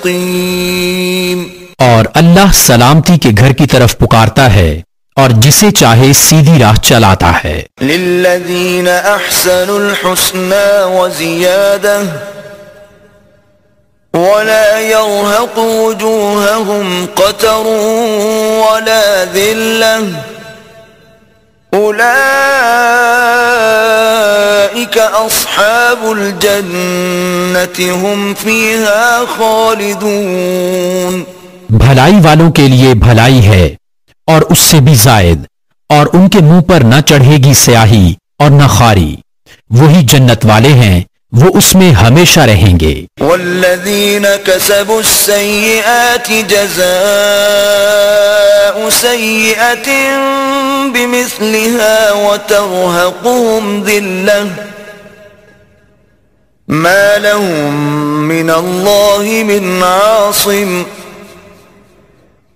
مستقيم. اور اللہ سلامتی کے گھر کی طرف پکارتا ہے اور جسے چاہے سیدھی راہ چلاتا ہے. للذین احسنوا الحسنى وزیادہ ولا يرهق وجوههم قتر ولا ذلة أولئك أصحاب الجنة هم فيها خالدون. بھلائی والوں کے لیے بھلائی ہے اور اس سے بھی زائد اور ان کے منہ پر نہ چڑھے گی سیاہی اور نہ خاری. وہی جنت والے ہیں وہ اس میں ہمیشہ رہیں گے۔ والذین کسبوا السیئات جزاء سیئۃ بمثلها وترهقهم ذلة ما لهم من اللہ من عاصم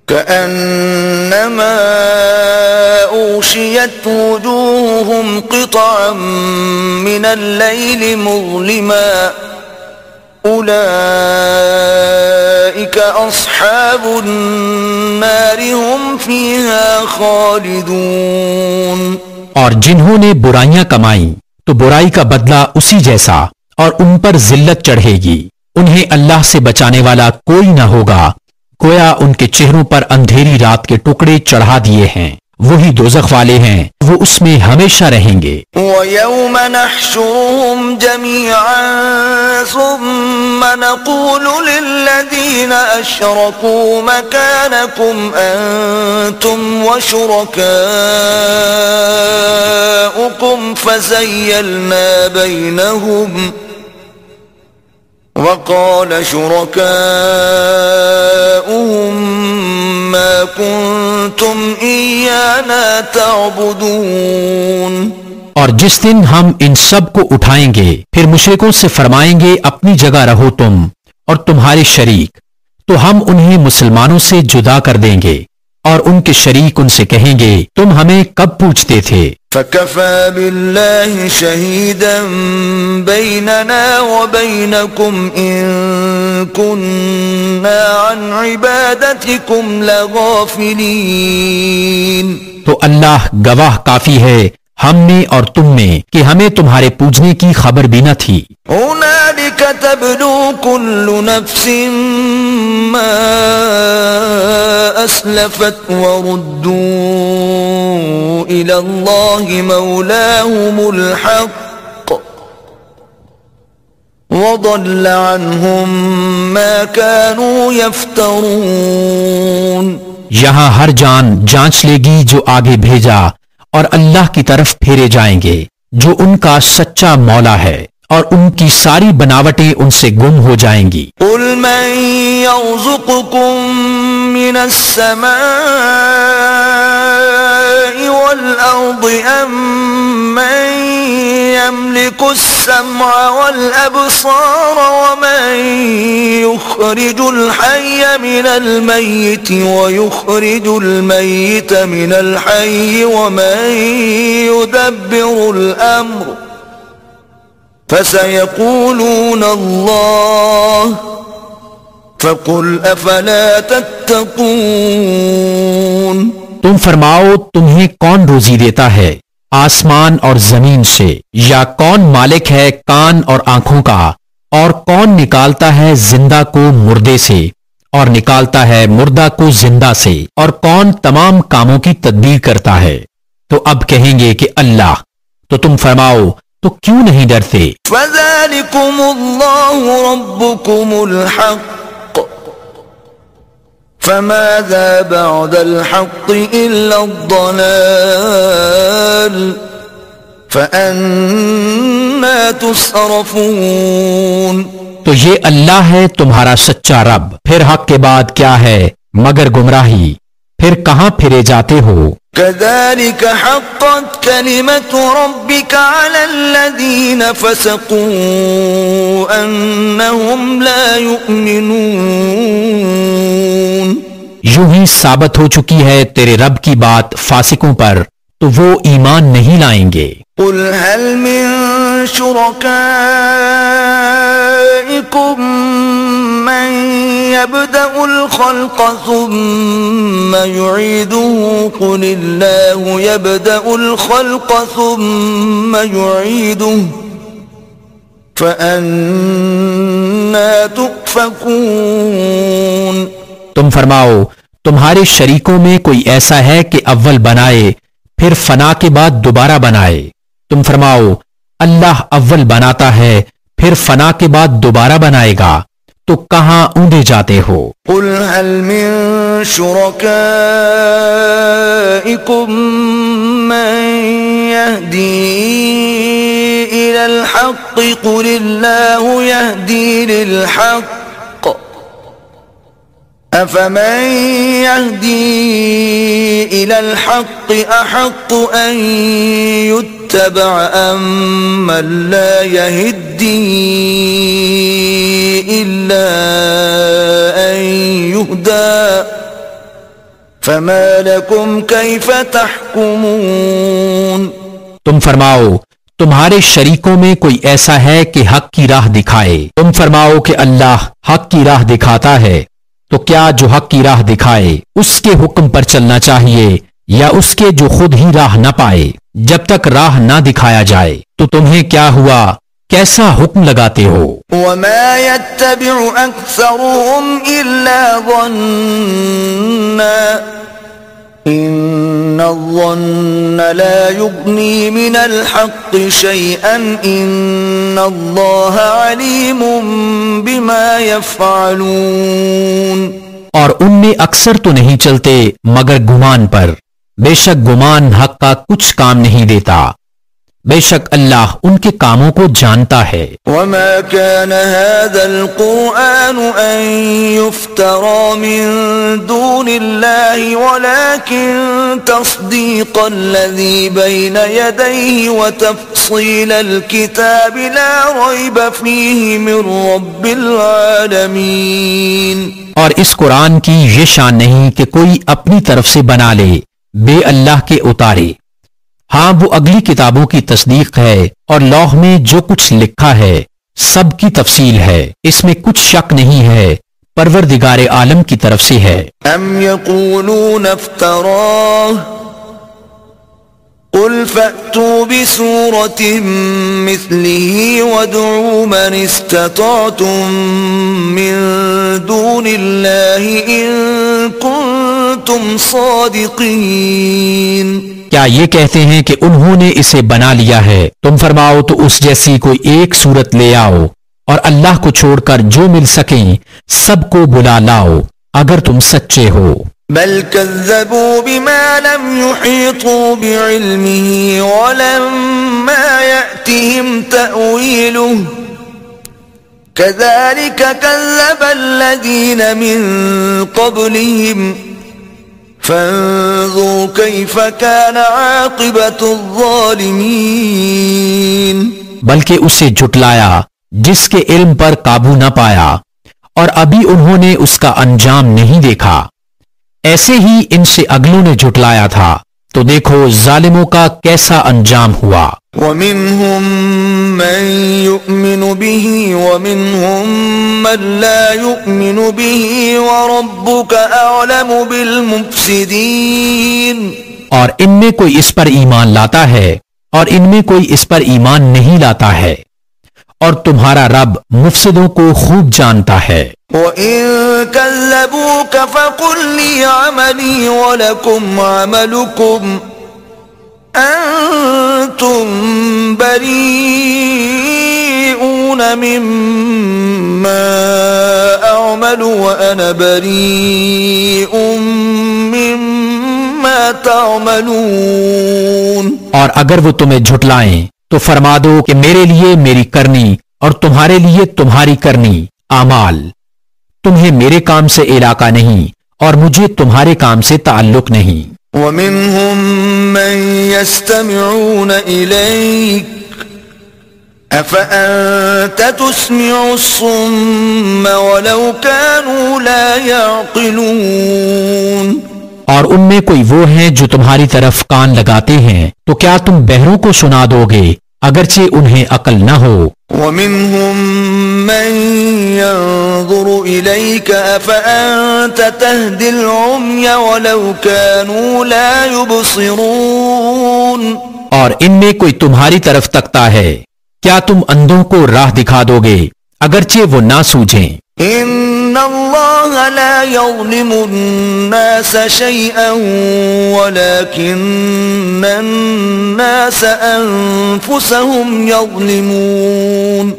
كأنما أغشيت وجوههم قطعا من الليل مظلما أولئك أصحاب النار هم فيها خالدون۔ اور جنہوں نے برائیاں کمائیں تو برائی کا بدلہ اسی جیسا اور ان پر ذلت چڑھے گی، انہیں اللہ سے بچانے والا کوئی نہ ہوگا، گویا ان کے چہروں پر اندھیری رات کے ٹکڑے چڑھا دیے ہیں، وہی دوزخ والے ہیں، وہ اس میں ہمیشہ رہیں گے۔ وَيَوْمَ نَحْشُرُهُمْ جَمِيعًا ثُمَّ نَقُولُ لِلَّذِينَ أَشْرَكُوا مَكَانَكُمْ أَنْتُمْ وَشُرَكَاؤُكُمْ فَزَيَّلْنَا بَيْنَهُمْ وقال شركاؤهم ما كنتم إيانا تعبدون۔ اور جس دن ہم ان سب کو اٹھائیں گے پھر مشرکوں سے فرمائیں گے اپنی جگہ رہو تم اور تمہارے شریک، تو ہم انہیں مسلمانوں سے جدا کر دیں گے اور ان کے شریک ان سے کہیں گے تم ہمیں کب پوچھتے تھے۔ فَكَفَى بِاللَّهِ شَهِيدًا بَيْنَنَا وَبَيْنَكُمْ إِن كُنَّا عَنْ عِبَادَتِكُمْ لَغَافِلِينَ۔ تو اللہ گواہ کافی ہے ہم میں اور تم میں کہ ہمیں تمہارے پوجنے کی خبر بھی نہ تھی۔ هُنَالِكَ تَبْلُو كُلُّ نَفْسٍ مَا أَسْلَفَتْ وَرُدُّوا إِلَى اللَّهِ مَوْلَاهُمُ الْحَقِّ وَضَلَّ عَنْهُمْ مَا كَانُوا يَفْتَرُونَ۔ یہاں ہر جان جانچ لے گی جو آگے بھیجا اور اللہ کی طرف پھیرے جائیں گے جو ان کا سچا مولا ہے، اور ان کی ساری بناوٹیں ان سے گم ہو جائیں گی۔ قُلْ مَنْ يَرْزُقُكُم مِّنَ السَّمَاءِ وَالْأَرْضِ أَمَّن يَمْلِكُ السَّمْعَ وَالْأَبْصَارَ وَمَن يُخْرِجُ الْحَيَّ مِنَ الْمَيِّتِ وَيُخْرِجُ الْمَيِّتَ مِنَ الْحَيِّ وَمَن يُدَبِّرُ الْأَمْرَ فَسَيَقُولُونَ اللَّهُ فَقُلْ أَفَلَا تَتَّقُونَ۔ تم فرماؤ تمہیں کون روزی دیتا ہے آسمان اور زمین سے، یا کون مالک ہے کان اور آنکھوں کا، اور کون نکالتا ہے زندہ کو مردے سے اور نکالتا ہے مردہ کو زندہ سے، اور کون تمام کاموں کی تدبیر کرتا ہے؟ تو اب کہیں گے کہ اللہ، تو تم فرماؤ تو کیوں نہیں ڈرتے؟ فَذَلِكُمُ اللَّهُ رَبُّكُمُ الْحَقُّ فَمَاذَا بَعْدَ الْحَقِّ إِلَّا الضَّلَالُ فَأَنَّى تُصْرَفُونَ۔ تو یہ اللہ ہے تمہارا سچا رب، پھر حق کے بعد کیا ہے مگر گمراہی، پھر کہاں پھرے جاتے ہو؟ كذلك حقت كلمة ربك على الذين فسقوا أنهم لا يؤمنون۔ یوں ہی ثابت ہو چکی ہے تیرے رب کی بات فاسقوں پر، تو وہ ایمان نہیں لائیں گے۔ قل هل من شركائكم من يبدأ الخلق ثم يعيده قل الله يبدأ الخلق ثم يعيده فأنا تؤفكون۔ تم فرماؤ تمہارے شریکوں میں کوئی ایسا ہے کہ اول بنائے پھر فنا کے بعد دوبارہ بنائے؟ تم فرماؤ اللہ اول بناتا ہے پھر فنا کے بعد دوبارہ بنائے گا، تو کہاں اونڈے جاتے ہو؟ قل هل من شركائكم من يهدي إلى الحق الحق قل الله يهدي للحق أفمن يهدي إلى الحق أحق أن يتبع أم من لا يهدي إلا أن يهدى فما لكم كيف تحكمون۔ تم فرماؤ تمہارے شریکوں میں کوئی ایسا ہے کہ حق کی راہ دکھائے؟ تم فرماؤ کہ اللہ حق کی راہ دکھاتا ہے، تو کیا جو حق کی راہ دکھائے اس کے حکم پر چلنا چاہیے یا اس کے جو خود ہی راہ نہ پائے؟ جب تک راہ نہ دکھایا جائے تو تمہیں کیا ہوا، کیسا حکم لگاتے ہو؟ وما يتبع أكثرهم إلا ظنا إن الظن لا يغني من الحق شيئا إن الله عليم بما يفعلون۔ اور ان میں اکثر تو نہیں چلتے مگر گمان پر، بے شک گمان حق کا کچھ کام نہیں دیتا، بے شک اللہ ان کے کاموں کو جانتا ہے۔ وما كان هذا القرآن أن يفترى من دون الله ولكن تصديق الذي بين يديه وتفصيل الكتاب لا ريب فيه من رب العالمين۔ اور اس قرآن کی یہ شان نہیں کہ کوئی اپنی طرف سے بنا لے بے اللہ کے اتارے، ہاں وہ اگلی کتابوں کی تصدیق ہے اور لوح میں جو کچھ لکھا ہے سب کی تفصیل ہے، اس میں کچھ شک نہیں ہے، پروردگار عالم کی طرف سے ہے۔ ام یقولون افتراه قل فأتوا بسورة مثله وادعوا من استطعتم من دون الله إن كنتم صادقين۔ کیا یہ کہتے ہیں کہ انہوں نے اسے بنا لیا ہے؟ تم فرماؤ تو اس جیسی کوئی ایک صورت لے آؤ اور اللہ کو چھوڑ کر جو مل سکیں سب کو بلا لاؤ اگر تم سچے ہو۔ بل كذبوا بما لم يحيطوا بعلمه ولما يأتهم تأويله كذلك كذب الذين من قبلهم فانظروا كيف كان عاقبة الظالمين۔ بلکہ اسے جھٹلایا جس کے علم پر قابو نہ پایا اور ابھی انہوں نے اس کا انجام نہیں دیکھا، ایسے ہی ان سے اگلوں نے جھٹلایا تھا، تو دیکھو ظالموں کا کیسا انجام ہوا۔ وَمِنْهُمْ مَنْ يُؤْمِنُ بِهِ وَمِنْهُمْ مَنْ لَا يُؤْمِنُ بِهِ وَرَبُّكَ أَعْلَمُ بِالْمُفْسِدِينَ۔ اور ان میں کوئی اس پر ایمان لاتا ہے اور ان میں کوئی اس پر ایمان نہیں لاتا ہے، اور تمہارا رب مفسدوں کو خوب جانتا ہے۔ وَإِن كَذَّبُوكَ فَقُلْ لِي عَمَلِي وَلَكُمْ عَمَلُكُمْ أَنْتُمْ بَرِيئُونَ مِمَّا أَعْمَلُ وَأَنَا بَرِيءٌ مِّمَّا تَعْمَلُونَ۔ اور اگر وہ تمہیں جھٹلائیں تو فرما دو کہ میرے لیے میری کرنی اور تمہارے لیے تمہاری کرنی اعمال، تمہیں میرے کام سے علاقہ نہیں اور مجھے تمہارے کام سے تعلق نہیں۔ وَمِنْهُمْ مَنْ يَسْتَمِعُونَ إِلَيْكَ أَفَأَنْتَ تُسْمِعُ الصُّمَّ وَلَوْ كَانُوا لَا يَعْقِلُونَ۔ اور ان میں کوئی وہ ہیں جو تمہاری طرف کان لگاتے ہیں، تو کیا تم بہروں کو سنا دو گے اگرچہ انہیں عقل نہ ہو؟ وَمِنْهُمْ مَنْ يَنظُرُ إِلَيْكَ أَفَأَنْتَ تَهْدِي الْعُمْيَ وَلَوْ كَانُوا لَا يُبْصِرُونَ۔ اور ان میں کوئی تمہاری طرف تکتا ہے، کیا تم اندھوں کو راہ دکھا دو گے اگرچہ وہ نہ سوجھیں؟ إِنَّ اللَّهَ لَا يَظْلِمُ النَّاسَ شَيْئًا وَلَكِنَّ النَّاسَ أَنفُسَهُمْ يَظْلِمُونَ۔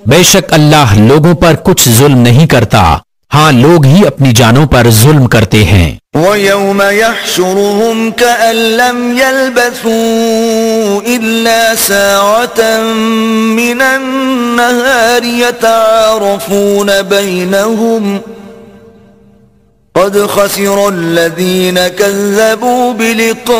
بے شک اللہ لوگوں پر کچھ ظلم نہیں کرتا، ہاں لوگ ہی اپنی جانوں پر ظلم کرتے ہیں۔ وَيَوْمَ يَحْشُرُهُمْ كَأَن لَّمْ يَلْبَثُوا إلا ساعة من النهار يتعارفون بينهم قد خسر الذين كذبوا بلقاء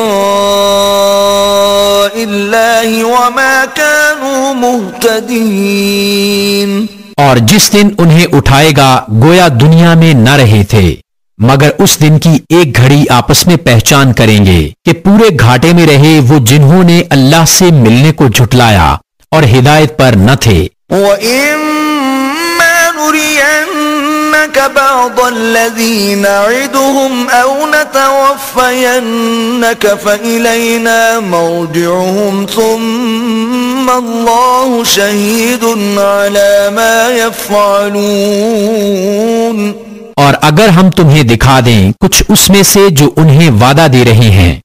الله وما كانوا مهتدين۔ اور جس دن انہیں اٹھائے گا گویا دنیا میں نہ رہے تھے، مگر اس دن کی ایک گھڑی آپس میں پہچان کریں گے کہ پورے گھاٹے میں رہے وہ جنہوں نے اللہ سے ملنے کو جھٹلایا اور ہدایت پر نہ تھے۔ وَإِمَّا نُرِيَنَّكَ بَعْضَ الَّذِي نَعِدُهُمْ أَوْ نَتَوَفَّيَنَّكَ فَإِلَيْنَا مَرْجِعُهُمْ ثُمَّ اللَّهُ شَهِيدٌ عَلَى مَا يَفْعَلُونَ۔ اور اگر ہم تمہیں دکھا دیں کچھ اس میں سے جو انہیں وعدہ دے رہے ہیں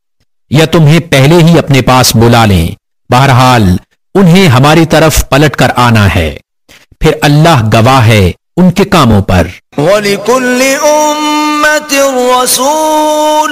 یا تمہیں پہلے ہی اپنے پاس بلا لیں، بہرحال انہیں ہماری طرف پلٹ کر آنا ہے، پھر اللہ گواہ ہے ان کے کاموں پر۔ وَلِكُلِّ أُمَّةٍ رَسُولٌ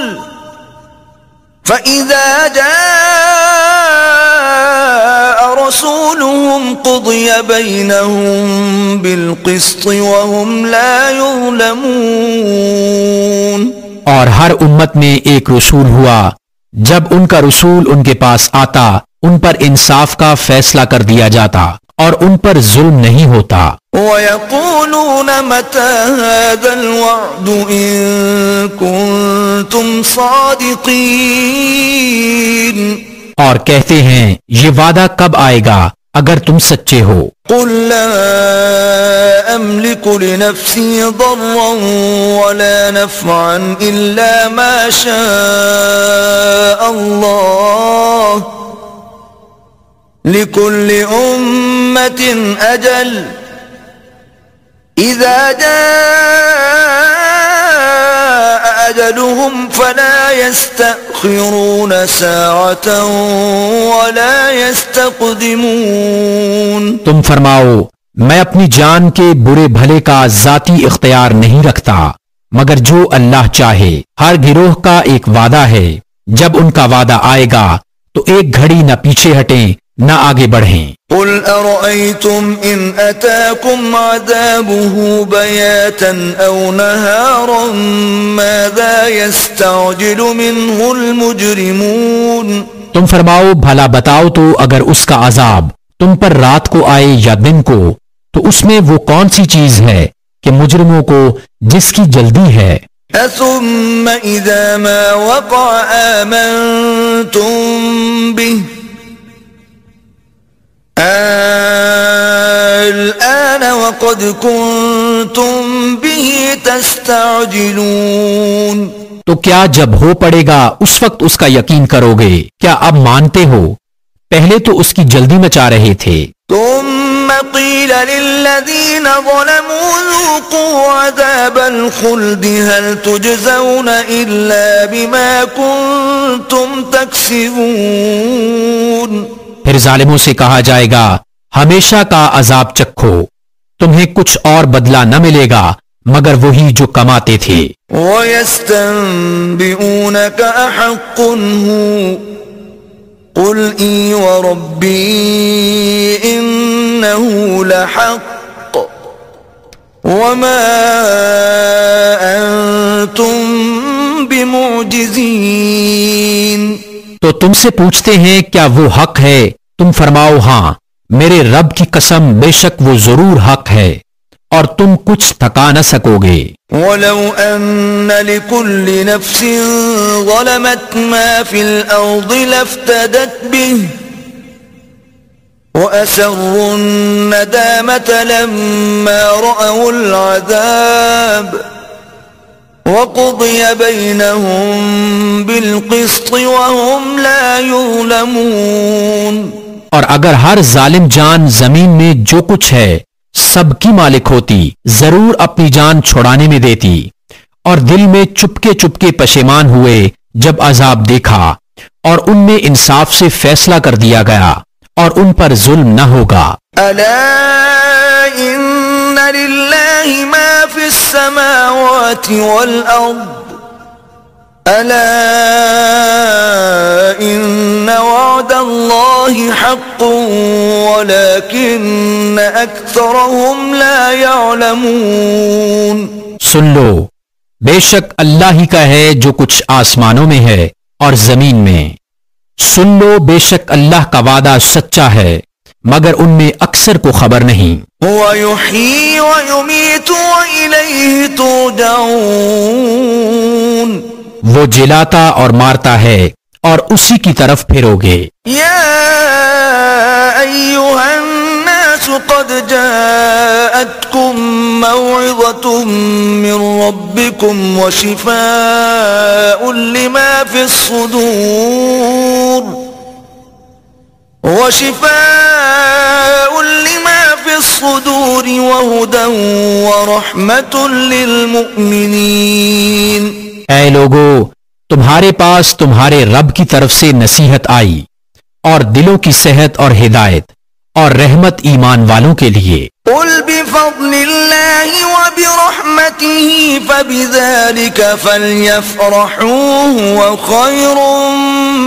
فَإِذَا جَاءَ رَسُولُهُمْ قُضِيَ بَيْنَهُم بِالْقِسْطِ وَهُمْ لَا يُظْلَمُونَ۔ اور ہر امت میں ایک رسول ہوا، جب ان کا رسول ان کے پاس آتا ان پر انصاف کا فیصلہ کر دیا جاتا اور ان پر ظلم نہیں ہوتا۔ وَيَقُولُونَ مَتَى هَذَا الْوَعْدُ إِن كُنتُمْ صَادِقِينَ۔ اور کہتے ہیں یہ وعدہ کب آئے گا اگر تم سچے ہو۔ قُل لَّا أَمْلِكُ لِنَفْسِي ضَرًّا وَلَا نَفْعًا إِلَّا مَا شَاءَ اللَّهُ لِكُلِّ أُمَّةٍ أَجَلٌ إِذَا جَاءَ أَجَلُهُمْ فَلَا يَسْتَأْخِرُونَ سَاعَةً وَلَا يَسْتَقْدِمُونَ۔ تم فرماؤ میں اپنی جان کے برے بھلے کا ذاتی اختیار نہیں رکھتا مگر جو اللہ چاہے۔ ہر گروہ کا ایک وعدہ ہے، جب ان کا وعدہ آئے گا تو ایک گھڑی نہ پیچھے ہٹیں نہ آگے بڑھیں۔ قُلْ أَرَأَيْتُمْ إِنْ أَتَاكُمْ عَذَابُهُ بَيَاتًا أَوْ نَهَارًا مَاذَا يَسْتَعْجِلُ مِنْهُ الْمُجْرِمُونَ۔ تم فرماؤ بھلا بتاؤ تو اگر اس کا عذاب تم پر رات کو آئے یا دن کو تو اس میں وہ کون سی چیز ہے کہ مجرموں کو جس کی جلدی ہے۔ ثُمَّ إِذَا مَا وَقَعَ آمَنْتُمْ بِهِ الآن وقد كنتم به تستعجلون۔ تو کیا جب ہو پڑے گا اس وقت اس کا یقین کرو گے؟ کیا اب مانتے ہو؟ پہلے تو اس کی جلدی مچا رہے تھے۔ ثم قيل للذين ظلموا ذوقوا عذاب الخلد هل تجزون إلا بما كنتم تكسبون۔ پھر ظالموں سے کہا جائے گا ہمیشہ کا عذاب چکھو، تمہیں کچھ اور بدلہ نہ ملے گا مگر وہی جو کماتے تھے۔ وَيَسْتَنبِئُونَكَ أَحَقٌّ هُوَ قُلْ إِي وَرَبِّي إِنَّهُ لَحَقٌّ وَمَا أَنْتُمْ بِمُعْجِزِينَ۔ تو تم سے پوچھتے ہیں کیا وہ حق ہے؟ تم فرماؤ ہاں، میرے رب کی قسم بے شک وہ ضرور حق ہے اور تم کچھ تھکا نہ سکو گے۔ وَلَوْ أَنَّ لِكُلِّ نَفْسٍ ظَلَمَتْ مَا فِي الْأَرْضِ لَافْتَدَتْ بِهِ وَأَسَرُّوا النَّدَامَةَ لَمَّا رَأَوُا الْعَذَابَ وَقُضِيَ بَيْنَهُم بِالْقِسْطِ وَهُمْ لَا يُظْلَمُونَ۔ اور اگر ہر ظالم جان زمین میں جو کچھ ہے سب کی مالک ہوتی، ضرور اپنی جان چھڑانے میں دیتی، اور دل میں چپکے چپکے پشیمان ہوئے جب عذاب دیکھا، اور ان میں انصاف سے فیصلہ کر دیا گیا اور ان پر ظلم نہ ہوگا۔ أَلَا إِنَّ لِلَّهِ مَا فِي السَّمَاوَاتِ وَالْأَرْضِ ألا إن وعد الله حق ولكن أكثرهم لا يعلمون. سن لو، بے شک اللہ ہی کا ہے جو کچھ آسمانوں میں ہے اور زمین میں. سن لو، بے شک اللہ کا وعدہ سچا ہے مگر ان میں اکثر کو خبر نہیں. هو يحيي ويميت وإليه ترجعون. وہ جلاتا اور مارتا ہے اور اسی کی طرف پھرو گے. يا أيها الناس قد جاءتكم موعظة من ربكم وشفاء لما في الصدور وهدى ورحمة للمؤمنين. اے لوگو، تمہارے پاس تمہارے رب کی طرف سے نصیحت آئی اور دلوں کی صحت اور ہدایت اور رحمت ایمان والوں کے لیے. قل بفضل الله وبرحمته فبذلك فليفرحوا هو خير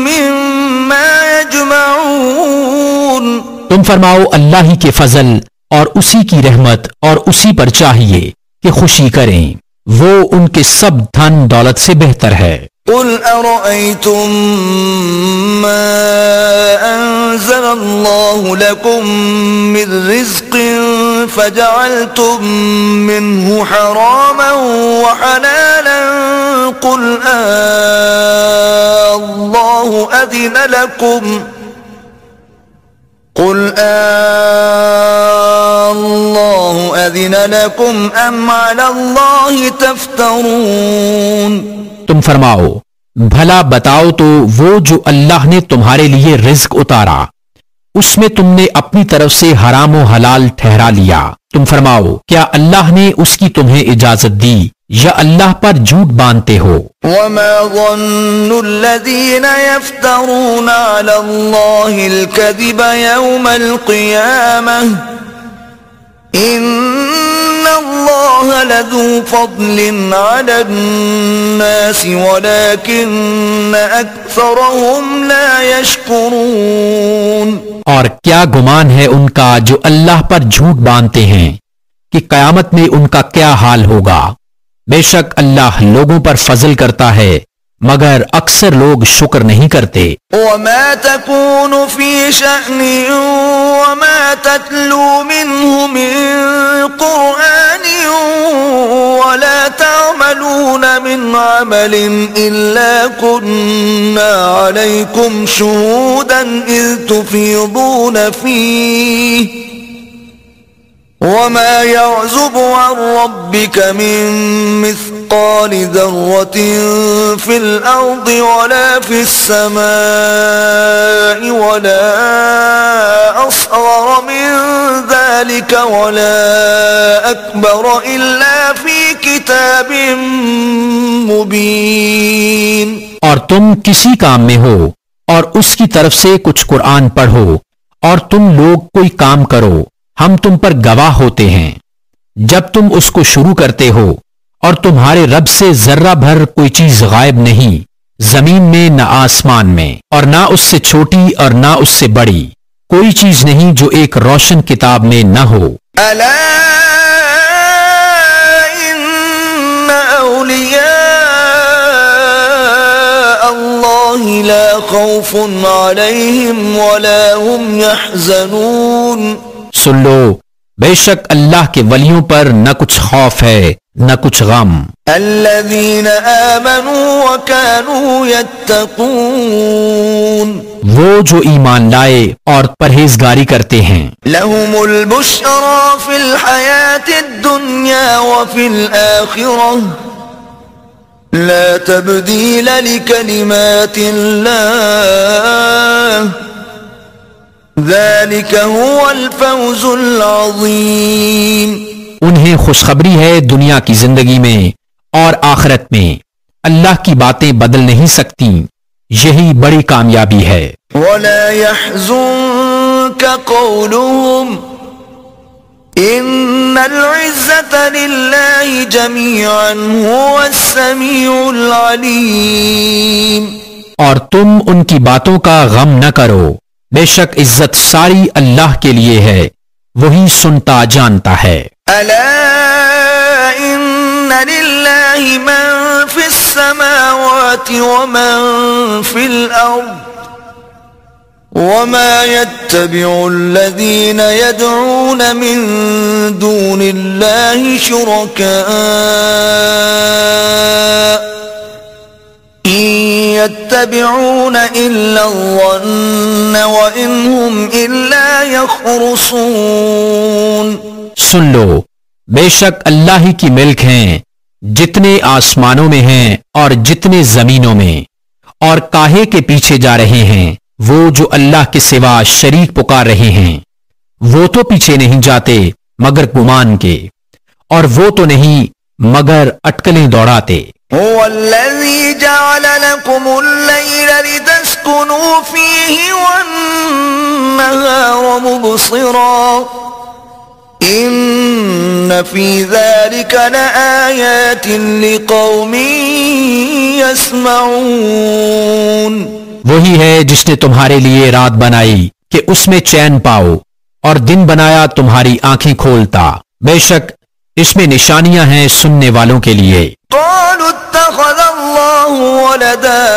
مما يجمعون. تم فرماؤ اللہ ہی کے فضل اور اسی کی رحمت اور اسی پر چاہیے کہ خوشی کریں، وہ ان کے سب دھن دولت سے بہتر ہے. قل أرأيتم ما أنزل الله لكم من رزق فجعلتم منه حراما وحلالا قل الله أذن لكم أم على الله تفترون. تم فرماؤ، بھلا بتاؤ تو وہ جو اللہ نے تمہارے لیے رزق اتارا اس میں تم نے اپنی طرف سے حرام و حلال ٹھہرا لیا. تم فرماؤ، کیا اللہ نے اس کی تمہیں اجازت دی یا اللہ پر جھوٹ باندھتے ہو؟ وما ظن الذين يفترون على الله الكذب يوم القيامة إن الله لذو فضل على الناس ولكن أكثرهم لا يشكرون. اور کیا گمان ہے ان کا جو اللہ پر جھوٹ باندھتے ہیں کہ قیامت میں ان کا کیا حال ہوگا. بے شک اللہ لوگوں پر فضل کرتا ہے مگر اکثر لوگ شکر نہیں کرتے. وما تكون في شأن وما تتلو منه من قرآن ولا تعملون من عمل إلا كنا عليكم شهودا إذ تفيضون فيه وما يعزب عن ربك من مثقال ذرة في الأرض ولا في السماء ولا أصغر من ذلك ولا أكبر إلا في كتاب مبين. اور تم کسی کام میں ہو اور اس کی طرف سے کچھ قرآن پڑھو اور تم لوگ کوئی کام کرو، ہم تم پر گواہ ہوتے ہیں. جب تم اس کو شروع کرتے ہو اور تمہارے رب سے ذرہ بھر کوئی چیز غائب نہیں، زمین میں نہ آسمان میں، اور نہ اس سے چھوٹی اور نہ اس سے بڑی کوئی چیز نہیں جو ایک روشن کتاب میں نہ ہو. ألا إن أولياء الله لا خوف عليهم ولا هم يحزنون. سن لو، بے شک اللہ کے ولیوں پر نہ کچھ خوف ہے نہ کچھ غم. الذين آمنوا وكانوا يتقون. وہ جو ایمان لائے اور پرہیزگاری کرتے ہیں. لهم البشرى في الحياة الدنيا وفي الآخرة لا تبديل لكلمات الله ذلك هو الفوز العظيم. انہیں خوشخبری ہے دنیا کی زندگی میں اور آخرت میں، اللہ کی باتیں بدل نہیں سکتی، یہی بڑی کامیابی ہے. ولا يحزنك قولهم إن العزة لله جميعا هو السميع العليم. اور تم ان کی باتوں کا غم نہ کرو، بے شک عزت ساری اللہ کے لیے ہے، وہی سنتا جانتا ہے. ألا إن لله من في السماوات ومن في الأرض وما يتبع الذين يدعون من دون الله شركاء إن يتبعون إلا الظن وإن هم إلا يخرصون. سن لو، بے شک اللہ ہی کی ملک ہیں، جتنے آسمانوں میں ہیں اور جتنے زمینوں میں، اور کاہے کے پیچھے جا رہے ہیں وہ جو اللہ کے سوا شریک پکار رہے ہیں. وہ تو پیچھے نہیں جاتے مگر گمان کے، اور وہ تو نہیں مگر اٹکلیں دوڑاتے. هو الذي جعل لكم الليل لتسكنوا فيه والنهار مبصرا إن في ذلك لآيات لقوم يسمعون. وہی ہے جس نے تمہارے لیے رات بنائی کہ اس میں چین پاؤ، اور دن بنایا تمہاری آنکھیں کھولتا، بے شک اس میں نشانیاں ہیں سننے والوں کے لیے. قالوا اتخذ الله ولدا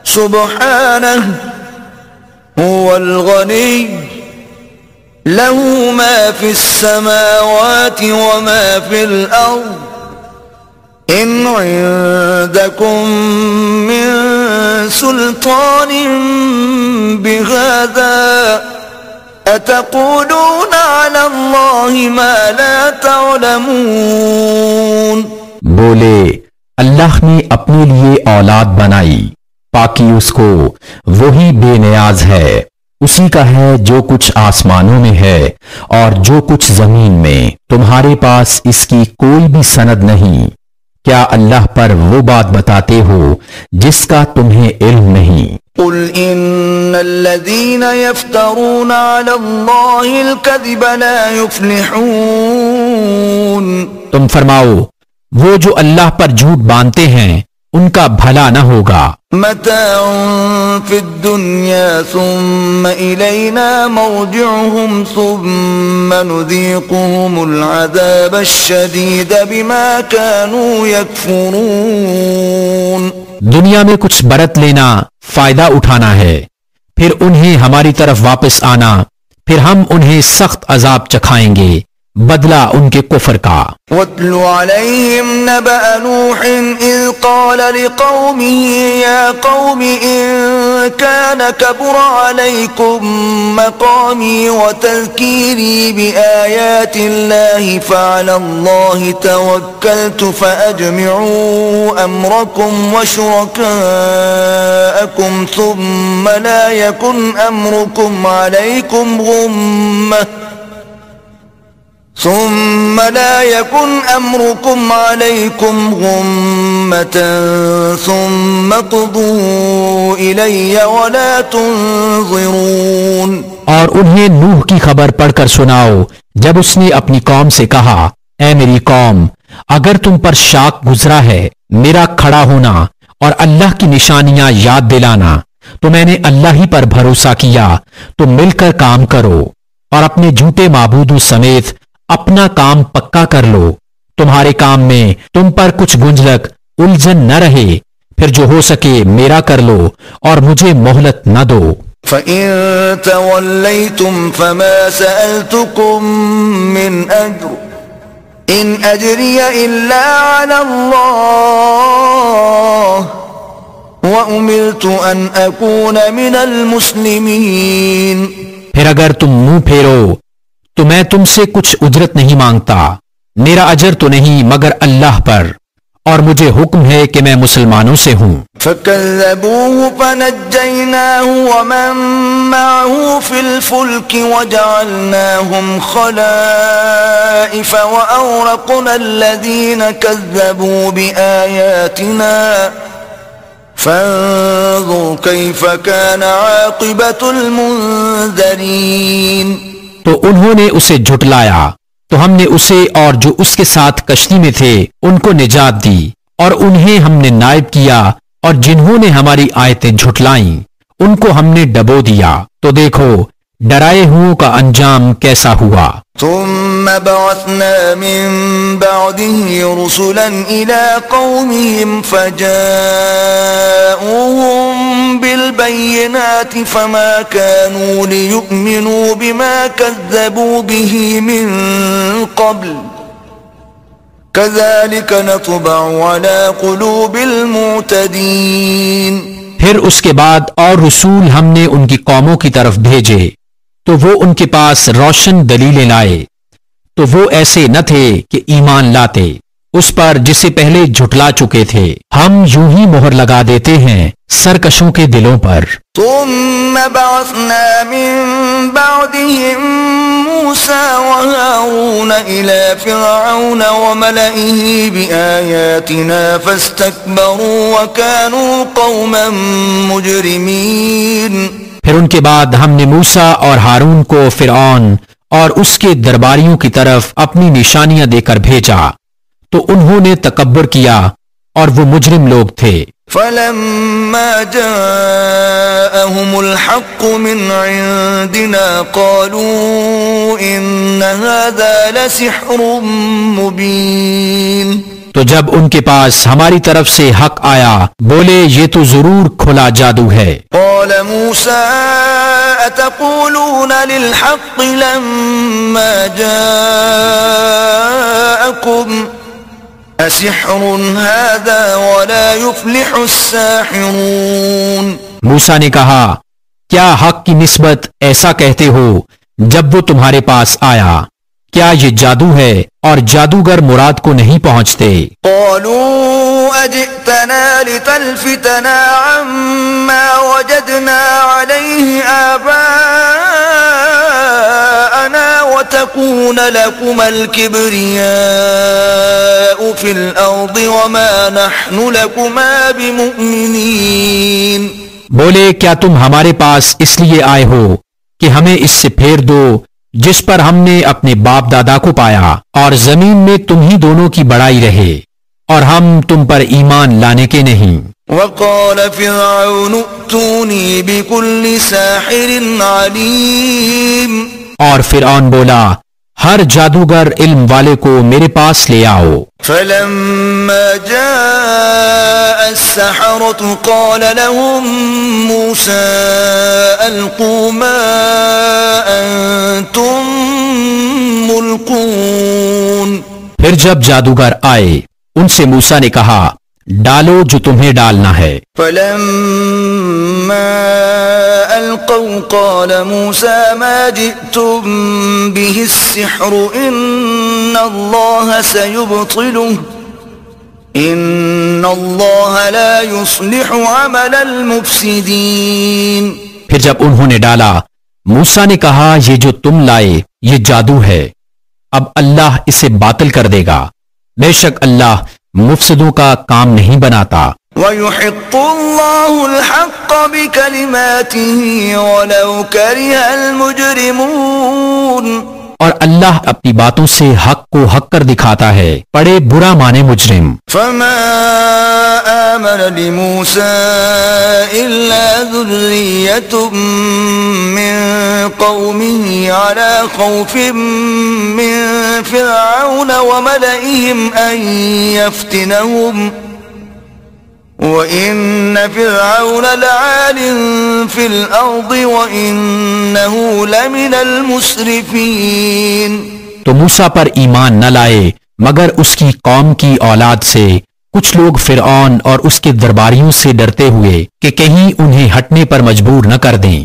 سبحانه هو الغني له ما في السماوات وما في الأرض إن عندكم من سلطان بهذا أتقولون على الله ما لا تعلمون. بولے اللہ نے اپنے لیے اولاد بنائی، پاکی اس کو، وہی بے نیاز ہے، اسی کا ہے جو کچھ آسمانوں میں ہے اور جو کچھ زمین میں، تمہارے پاس اس کی کوئی بھی سند نہیں. کیا اللہ پر وہ بات بتاتے ہو جس کا تمہیں علم نہیں؟ قل ان الذين يفترون على الله الكذب لا يفلحون. تم فرماؤ وہ جو اللہ پر جھوٹ باندھتے ہیں ان کا بھلا نہ ہوگا. متاع في الدنيا ثم إلينا مرجعهم ثم نذيقهم العذاب الشديد بما كانوا يكفرون. دنیا میں کچھ برت لینا، فائدہ اٹھانا ہے، پھر انہیں ہماری طرف واپس آنا، پھر ہم انہیں سخت عذاب چکھائیں گے بدلہ ان کے کفر کا. وَاتْلُ عَلَيْهِمْ نَبَأَ نُوحٍ إِذْ قَالَ لِقَوْمِهِ يَا قَوْمِ إِن كَانَ كَبُرَ عَلَيْكُمْ مَقَامِي وَتَذْكِيرِي بِآيَاتِ اللَّهِ فَعَلَى اللَّهِ تَوَكَّلْتُ فَأَجْمِعُوا أَمْرَكُمْ وَشُرَكَاءَكُمْ ثُمَّ لَا يَكُنْ أَمْرُكُمْ عَلَيْكُمْ غمة ثم قضوا إلي ولا تنظرون. اور انہیں نوح کی خبر پڑھ کر سناؤ جب اس نے اپنی قوم سے کہا، اے میری قوم، اگر تم پر شاک گزرا ہے میرا کھڑا ہونا اور اللہ کی نشانیاں یاد دلانا، تو میں نے اللہ ہی پر بھروسہ کیا، تو مل کر کام کرو اور اپنے جھوٹے معبودوں سمیت اپنا کام پکا کر لو. تمہارے کام میں تم پر کچھ گنجلک الجھن نہ رہے، پھر جو ہو سکے میرا کر لو اور مجھے مہلت نہ دو. فَإِن تَوَلَّيْتُمْ فَمَا سَأَلْتُكُمْ مِنْ أَجْرٍ إِنْ أَجْرِيَ إِلَّا عَلَى اللَّهِ وَأُمِرْتُ أَنْ أَكُونَ مِنَ الْمُسْلِمِينَ. پھر اگر تم منہ پھیرو تو میں تم سے کچھ اجرت نہیں مانگتا، میرا اجر تو نہیں مگر اللہ پر، اور مجھے حکم ہے کہ میں مسلمانوں سے ہوں. فَكَذَّبُوهُ فَنَجَّيْنَاهُ وَمَن مَّعَهُ فِي الْفُلْكِ وَجَعَلْنَاهُمْ خَلَائِفَ وَأَغْرَقْنَا الَّذِينَ كَذَّبُوا بِآيَاتِنَا فَانظُرْ كَيْفَ كَانَ عَاقِبَةُ الْمُنذَرِينَ. تو انہوں نے اسے جھٹلایا تو ہم نے اسے اور جو اس کے ساتھ کشتی میں تھے ان کو نجات دی اور انہیں ہم نے نائب کیا اور جنہوں نے ہماری آیتیں جھٹلائیں ان کو ہم نے ڈبو دیا تو دیکھو ڈرائے ہوئوں کا انجام کیسا ہوا ثم بعثنا من بعده رسلا إلى قومهم فجاءوهم بالبينات فما كانوا ليؤمنوا بما كذبوا به من قبل كذلك نطبع على قلوب المعتدين پھر اس کے بعد اور رسول ہم نے ان کی قوموں کی طرف بھیجے تو وہ ان کے پاس روشن دلیلیں لائے تو وہ ایسے نہ تھے کہ ایمان لاتے اس پر جسے پہلے جھٹلا چکے تھے ہم یوں ہی مہر لگا دیتے ہیں سرکشوں کے دلوں پر ثم بعثنا من بعدهم موسى وهارون إلى فرعون وملئه بآياتنا فاستكبروا وكانوا قوما مجرمين پھر ان کے بعد ہم نے موسیٰ اور ہارون کو فرعون اور اس کے درباریوں کی طرف اپنی نشانیاں دے کر بھیجا تو انہوں نے تکبر کیا اور وہ مجرم لوگ تھے فلما جاءهم الحق من عندنا قالوا إن هذا لسحر مبين تو جب ان کے پاس ہماری طرف سے حق آیا بولے یہ تو ضرور کھلا جادو ہے قال موسى أتقولون للحق لما جاءكم أسحر هذا ولا يفلح الساحرون موسیٰ نے کہا کیا حق کی نسبت ایسا کہتے ہو جب وہ تمہارے پاس آیا کیا یہ جادو ہے اور جادوگر مراد کو نہیں پہنچتے قالوا أجئتنا لتلفتنا عما وجدنا عليه آباءنا وتكون لكما الكبرياء في الأرض وما نحن لكما بمؤمنين بولے کیا تم ہمارے پاس اس لیے آئے ہو کہ ہمیں اس سے پھیر دو جس پر ہم نے اپنے باپ دادا کو پایا اور زمین میں تم ہی دونوں کی بڑائی رہے اور ہم تم پر ایمان لانے کے نہیں وقال فرعون ائتوني بكل ساحر عليم اور فرعون بولا ہر جادوگر علم والے کو میرے پاس لے آؤ فلما جاء السحرة قال لهم موسى ألقوا ما أنتم ملقون پھر جب جادوگر آئے ان سے موسیٰ نے کہا ڈالو جو تمہیں ڈالنا ہے فلما ألقوا قال موسى ما جئتم به السحر إن الله سيبطله إن الله لا يصلح عمل المفسدين پھر جب انہوں نے ڈالا موسیٰ نے کہا یہ جو تم لائے یہ جادو ہے اب اللہ اسے باطل کر دے گا بے شک اللہ مفسدوں کا کام نہیں بناتا وَيُحِقُّ اللَّهُ الْحَقَّ بِكَلِمَاتِهِ وَلَوْ كَرِهَ الْمُجْرِمُونَ اور اللہ اپنی باتوں سے حق کو حق کر دکھاتا ہے پڑے برا مانے مجرم فَمَا آمَنَ لِمُوسَى إِلَّا ذُرِّيَّةٌ مِّن قَوْمِهِ عَلَى خَوْفٍ مِّن فِرْعَوْنَ وَمَلَئِهِمْ أَن يَفْتِنَهُمْ وَإِنَّ فِرْعَوْنَ لَعَالٍ فِي الْأَرْضِ وَإِنَّهُ لَمِنَ الْمُسْرِفِينَ تو موسیٰ پر ایمان نہ لائے مگر اس کی قوم کی اولاد سے کچھ لوگ فرعون اور اس کے درباریوں سے ڈرتے ہوئے کہ کہیں انہیں ہٹنے پر مجبور نہ کر دیں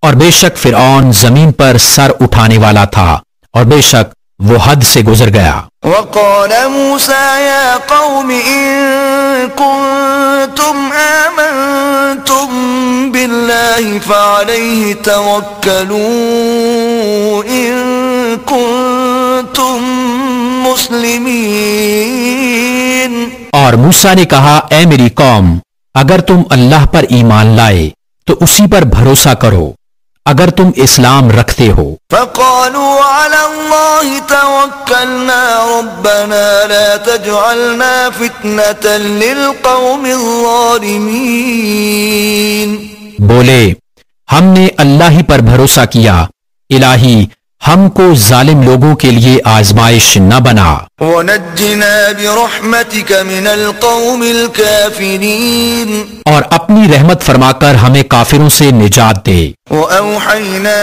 اور بے شک فرعون زمین پر سر اٹھانے والا تھا اور بے شک وہ حد سے گزر گیا وقال موسى يا قوم إن كنتم آمنتم بالله فعليه توكلوا إن كنتم مسلمين اور موسیٰ نے کہا اے میری قوم اگر تم اللہ پر ایمان لائے تو اسی پر بھروسہ کرو اگر تم اسلام رکھتے ہو۔ فقالوا على الله توكلنا ربنا لا تجعلنا فتنة للقوم الظالمين، بولے ہم نے اللہ ہی پر بھروسہ کیا، الہی ہم کو ظالم لوگوں کے لیے آزمائش نہ بنا۔ ونجنا برحمتك من القوم الكافرين، اور اپنی رحمت فرما کر ہمیں کافروں سے نجات دے۔ وأوحينا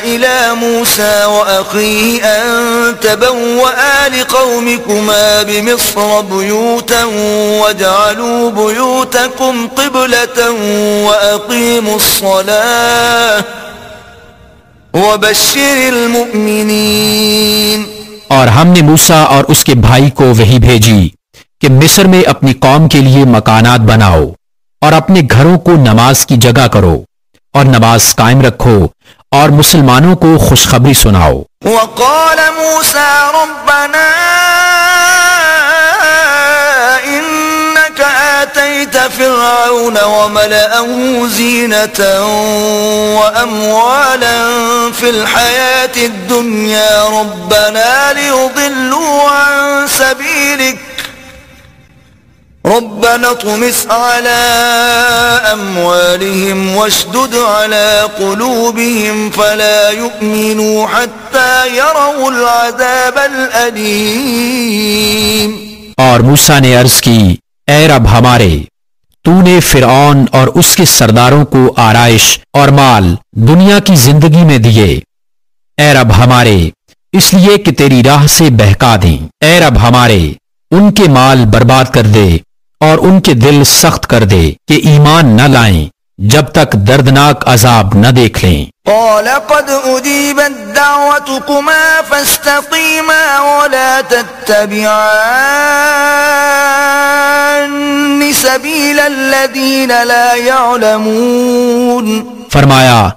إلى موسى وأخيه أن تبوأ لقومكما بمصر بيوتا واجعلوا بيوتكم قبلة وأقيموا الصلاة وبشر المؤمنین۔ اور ہم نے موسیٰ اور اس کے بھائی کو وحی بھیجی کہ مصر میں اپنی قوم کے لیے مکانات بناؤ اور اپنے گھروں کو نماز کی جگہ کرو اور نماز قائم رکھو اور مسلمانوں کو خوشخبری سناؤ۔ وقال موسى ربنا إنك آتيت فرعون وملأه زينة وأموالا في الحياة الدنيا ربنا ليضلوا عن سبيلك ربنا اطمس على أموالهم واشدد على قلوبهم فلا يؤمنوا حتى يروا العذاب الأليم۔ اور موسیٰ نے عرض کی اے رب ہمارے، تو نے فرعون اور اس کے سرداروں کو آرائش اور مال دنیا کی زندگی میں دیے، اے رب ہمارے اس لیے کہ تیری راہ سے بہکا دیں، اے رب ہمارے ان کے مال برباد کر دے اور ان کے دل سخت کر دے کہ ایمان نہ لائیں جب تک دردناک عذاب نہ دیکھ لیں۔ قال قد أجيبت دعوتكما فاستقيما ولا تتبعان سبيل الذين لا يعلمون، فرمایا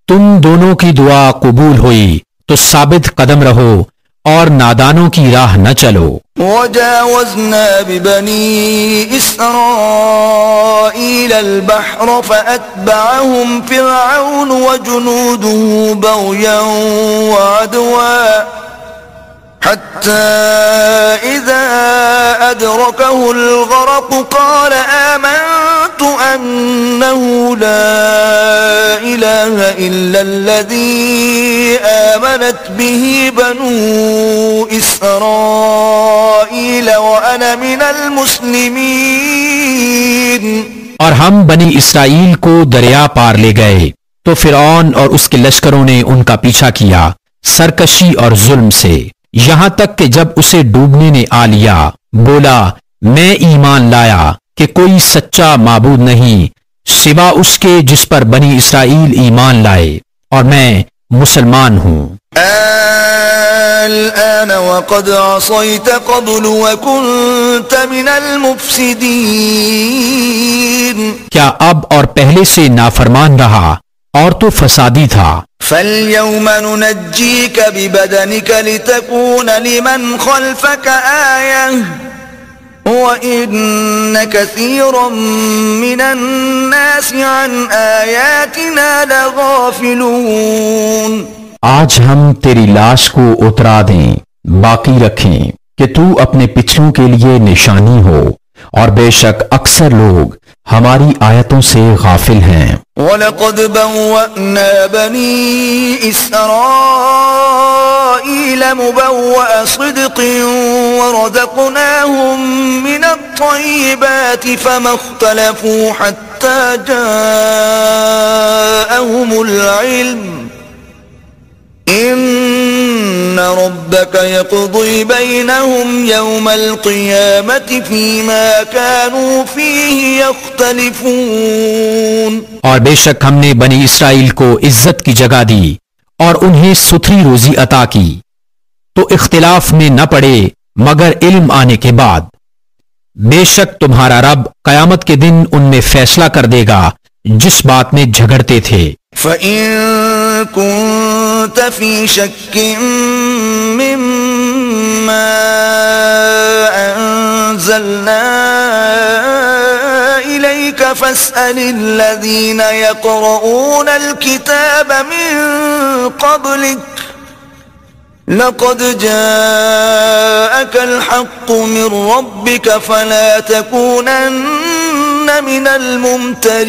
تم دونوں کی دعا قبول ہوئی تو ثابت قدم رہو اور نادانوں کی راہ نہ چلو۔ وجاوزنا ببني إسرائيل البحر فأتبعهم فرعون وجنوده بغيا وعدوا حتى إذا أدركه الغرق قال آمنت أنه لا إله إلا الذي آمنت به بنو إسرائيل وأنا من المسلمين۔ اور ہم بنی اسرائیل کو دریا پار لے گئے تو فرعون اور اس کے لشکروں نے ان کا پیچھا کیا سرکشی اور ظلم سے، یہاں تک کہ جب اسے ڈوبنے نے آ لیا بولا میں ایمان لایا کہ کوئی سچا معبود نہیں سوا اس کے جس پر بنی اسرائیل ایمان لائے اور میں مسلمان ہوں۔ الآن وقد عصيت قبل وكنت من المفسدين، کیا اب اور پہلے سے نافرمان رہا اور تو فسادی تھا۔ فاليوم ننجيك ببدنك لتكون لمن خلفك آية وإن كثيرا من الناس عن آياتنا لغافلون۔ آج ہم تیری لاش کو اترا دیں باقی رکھیں کہ تو اپنے پچھلوں کے لیے نشانی ہو، اور بے شک اکثر لوگ ہماری آیتوں سے غافل ہیں۔ وَلَقَدْ بَوَّأْنَا بَنِي إِسْرَائِيلَ مُبَوَّأَ صِدْقٍ وَرَزَقْنَاهُم مِّنَ الطَّيِّبَاتِ فَمَا اخْتَلَفُوا حَتَّى جَاءَهُمُ الْعِلْمُ إِنَّ رَبَّكَ يَقْضِي بَيْنَهُمْ يَوْمَ الْقِيَامَةِ فِيمَا كَانُوا فِيهِ يَخْتَلِفُونَ۔ اور بے شک ہم نے بنی اسرائیل کو عزت کی جگہ دی اور انہیں ستھری روزی عطا کی تو اختلاف میں نہ پڑے مگر علم آنے کے بعد۔ بے شک تمہارا رب قیامت کے دن ان میں فیصلہ کر دے گا جس بات میں جھگڑتے تھے۔ فَإِن كُنتَ فِي شَكٍّ مِّمَّا أَنزَلْنَا إِلَيْكَ فاسأل الذين يقرؤون الكتاب من قبلك لقد جاءك الحق من ربك فلا تكونن من الممترين۔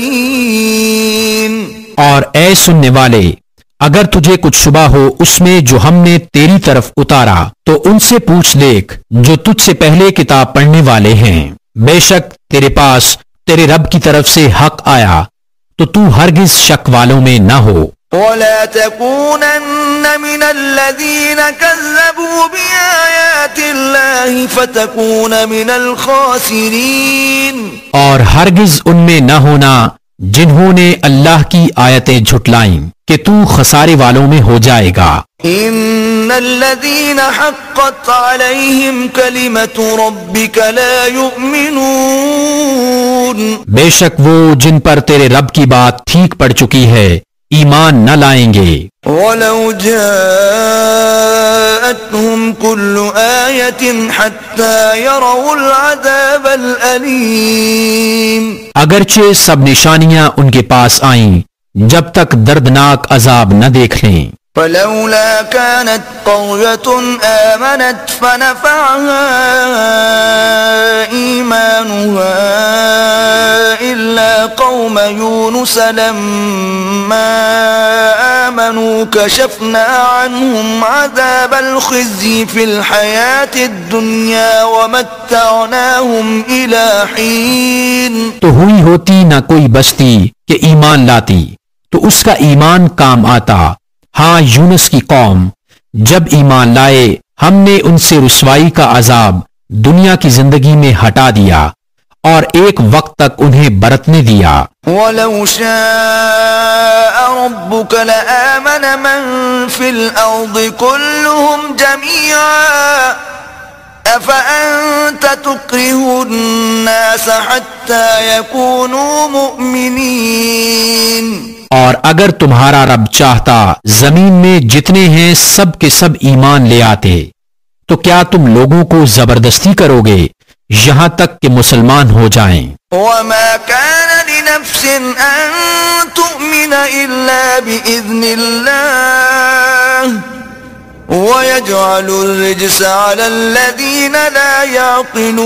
اور اے سننے والے، اگر تجھے کچھ شبہ ہو اس میں جو ہم نے تیری طرف اتارا تو ان سے پوچھ دیکھ جو تجھ سے پہلے کتاب پڑھنے والے ہیں، بے شک تیرے پاس تیرے رب کی طرف سے حق آیا تو تو ہرگز شک والوں میں نہ ہو۔ ولا تكونن من الذين كذبوا بآيات الله فتكون من الخاسرين، اور ہرگز ان میں نہ ہونا جنہوں نے اللہ کی آیتیں جھٹلائیں کہ تو خسارے والوں میں ہو جائے گا۔ ان الذين حقت عليهم كلمة ربك لا يؤمنون، بے شک وہ جن پر تیرے رب کی بات ٹھیک پڑ چکی ہے ایمان نہ لائیں گے۔ ولو جاءتهم كل آية حتى يروا العذاب الأليم، اگرچہ سب نشانیاں ان کے پاس آئیں جب تک دردناک عذاب نہ دیکھ لیں۔ فلولا كانت قرية آمنت فنفعها إيمانها إلا قوم يونس لما آمنوا كشفنا عنهم عذاب الخزي في الحياة الدنيا ومتعناهم إلى حين۔ تو ہوئی ہوتی نہ کوئی بستی کہ ایمان لاتی تو اس کا ایمان کام آتا، ہاں یونس کی قوم جب ایمان لائے ہم نے ان سے رسوائی کا عذاب دنیا کی زندگی میں ہٹا دیا اور ایک وقت تک انہیں برتنے دیا۔ وَلَوْ شَاءَ رَبُّكَ لَآمَنَ مَن فِي الْأَرْضِ كُلُّهُمْ جَمِيعًا أَفَأَنْتَ تُكْرِهُ النَّاسَ حَتَّى يَكُونُوا مُؤْمِنِينَ، اور اگر تمہارا رب چاہتا زمین میں جتنے ہیں سب کے سب ایمان لے آتے تو کیا تم لوگوں کو زبردستی کرو گے یہاں تک کہ مسلمان ہو جائیں؟ وَمَا كَانَ لِنَفْسٍ أَن تُؤْمِنَ إِلَّا بِإِذْنِ اللَّهِ وَيَجْعَلُ الرِّجْسَ عَلَى الَّذِينَ لَا يَعْقِلُونَ،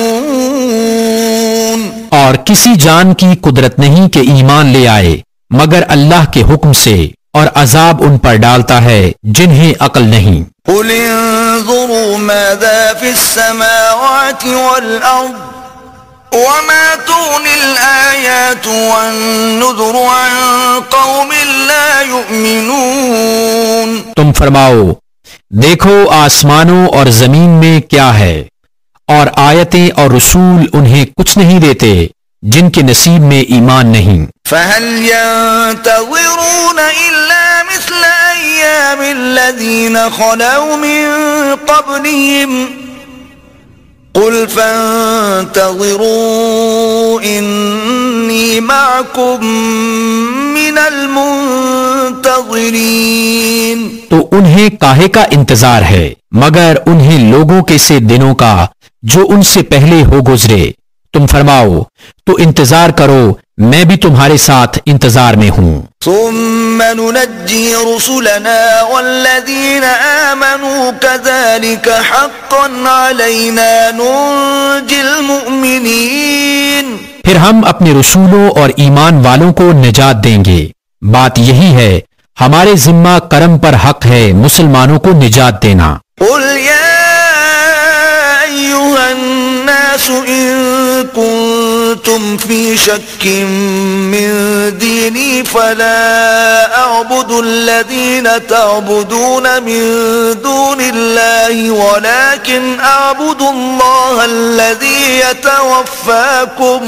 اور کسی جان کی قدرت نہیں کہ ایمان لے آئے مگر اللہ کے حکم سے، اور عذاب ان پر ڈالتا ہے جنہیں عقل نہیں۔ قُلِ انظُرُوا مَاذَا فِي السَّمَاوَاتِ وَالْأَرْضِ وَمَا تُغْنِي الْآيَاتُ وَالنُّذُرُ عَن قَوْمٍ لَا يُؤْمِنُونَ، تم فرماؤ دیکھو آسمانوں اور زمین میں کیا ہے، اور آیتیں اور رسول انہیں کچھ نہیں دیتے جن کے نصیب میں ایمان نہیں۔ فَهَلْ يَنْتَظِرُونَ إِلَّا مِثْلَ أَيَّامِ الَّذِينَ خَلَوْا مِن قَبْلِهِمْ قُلْ فَانْتَظِرُوا إِنِّي مَعَكُمْ مِنَ الْمُنْتَظِرِينَ، تو انہیں کاہے کا انتظار ہے مگر انہیں لوگوں کے سے دنوں کا جو ان سے پہلے ہو گزرے۔ تم فرماؤ تو انتظار کرو میں بھی تمہارے ساتھ انتظار میں ہوں۔ ثم ننجي رسلنا والذين آمنوا كذلك حقا علينا ننجي المؤمنين، پھر ہم اپنے رسولوں اور ایمان والوں کو نجات دیں گے، بات یہی ہے ہمارے ذمہ کرم پر حق ہے مسلمانوں کو نجات دینا۔ قل يا أيها الناس إن كنتم في شك من ديني فلا أعبد الذين تعبدون من دون الله ولكن أعبد الله الذي يتوفاكم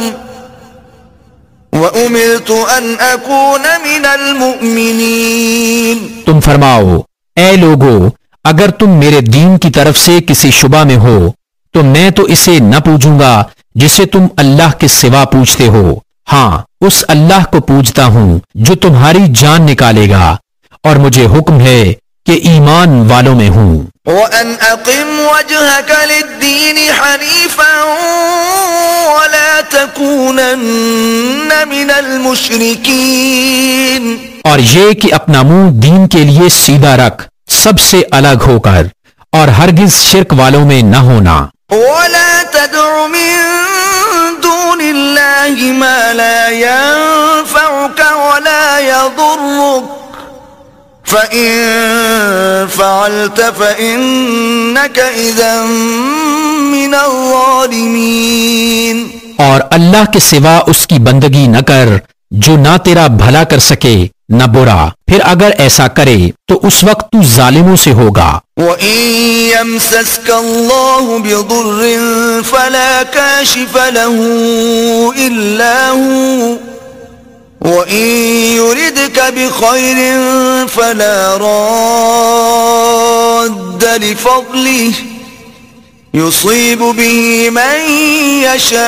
وَأُمِرْتُ أَنْ أَكُونَ مِنَ الْمُؤْمِنِينَ، تم فرماؤ اے لوگو اگر تم میرے دین کی طرف سے کسی شبہ میں ہو تو میں تو اسے نہ پوجوں گا جسے تم اللہ کے سوا پوجتے ہو، ہاں اس اللہ کو پوجتا ہوں جو تمہاری جان نکالے گا، اور مجھے حکم ہے کہ ایمان والوں میں ہوں۔ وَأَنْ أَقِمْ وَجْهَكَ لِلدِّينِ حَنِيفًا وَلَا تَكُونَنَّ مِنَ الْمُشْرِكِينَ، اور یہ کہ اپنا منہ دین کے لیے سیدھا رکھ سب سے الگ ہو کر، اور ہرگز شرک والوں میں نہ ہونا۔ وَلَا تَدْعُ مِن دُونِ اللَّهِ مَا لَا يَنفَعُكَ وَلَا يَضُرُّكَ فَإِن فَعَلْتَ فَإِنَّكَ إِذًا مِّنَ الظَّالِمِينَ، اور اللہ کے سوا اس کی بندگی نہ کر جو نہ تیرا بھلا کر سکے نہ برا، پھر اگر ایسا کرے تو اس وقت تو ظالموں سے ہوگا۔ وَإِن يَمْسَسْكَ اللَّهُ بِضُرٍّ فَلَا كَاشِفَ لَهُ إِلَّا هُوَ وَإِن يُرِدْكَ بِخَيْرٍ فَلَا رَادَّ لِفَضْلِهِ يُصِيبُ بِهِ مَن يَشَاءُ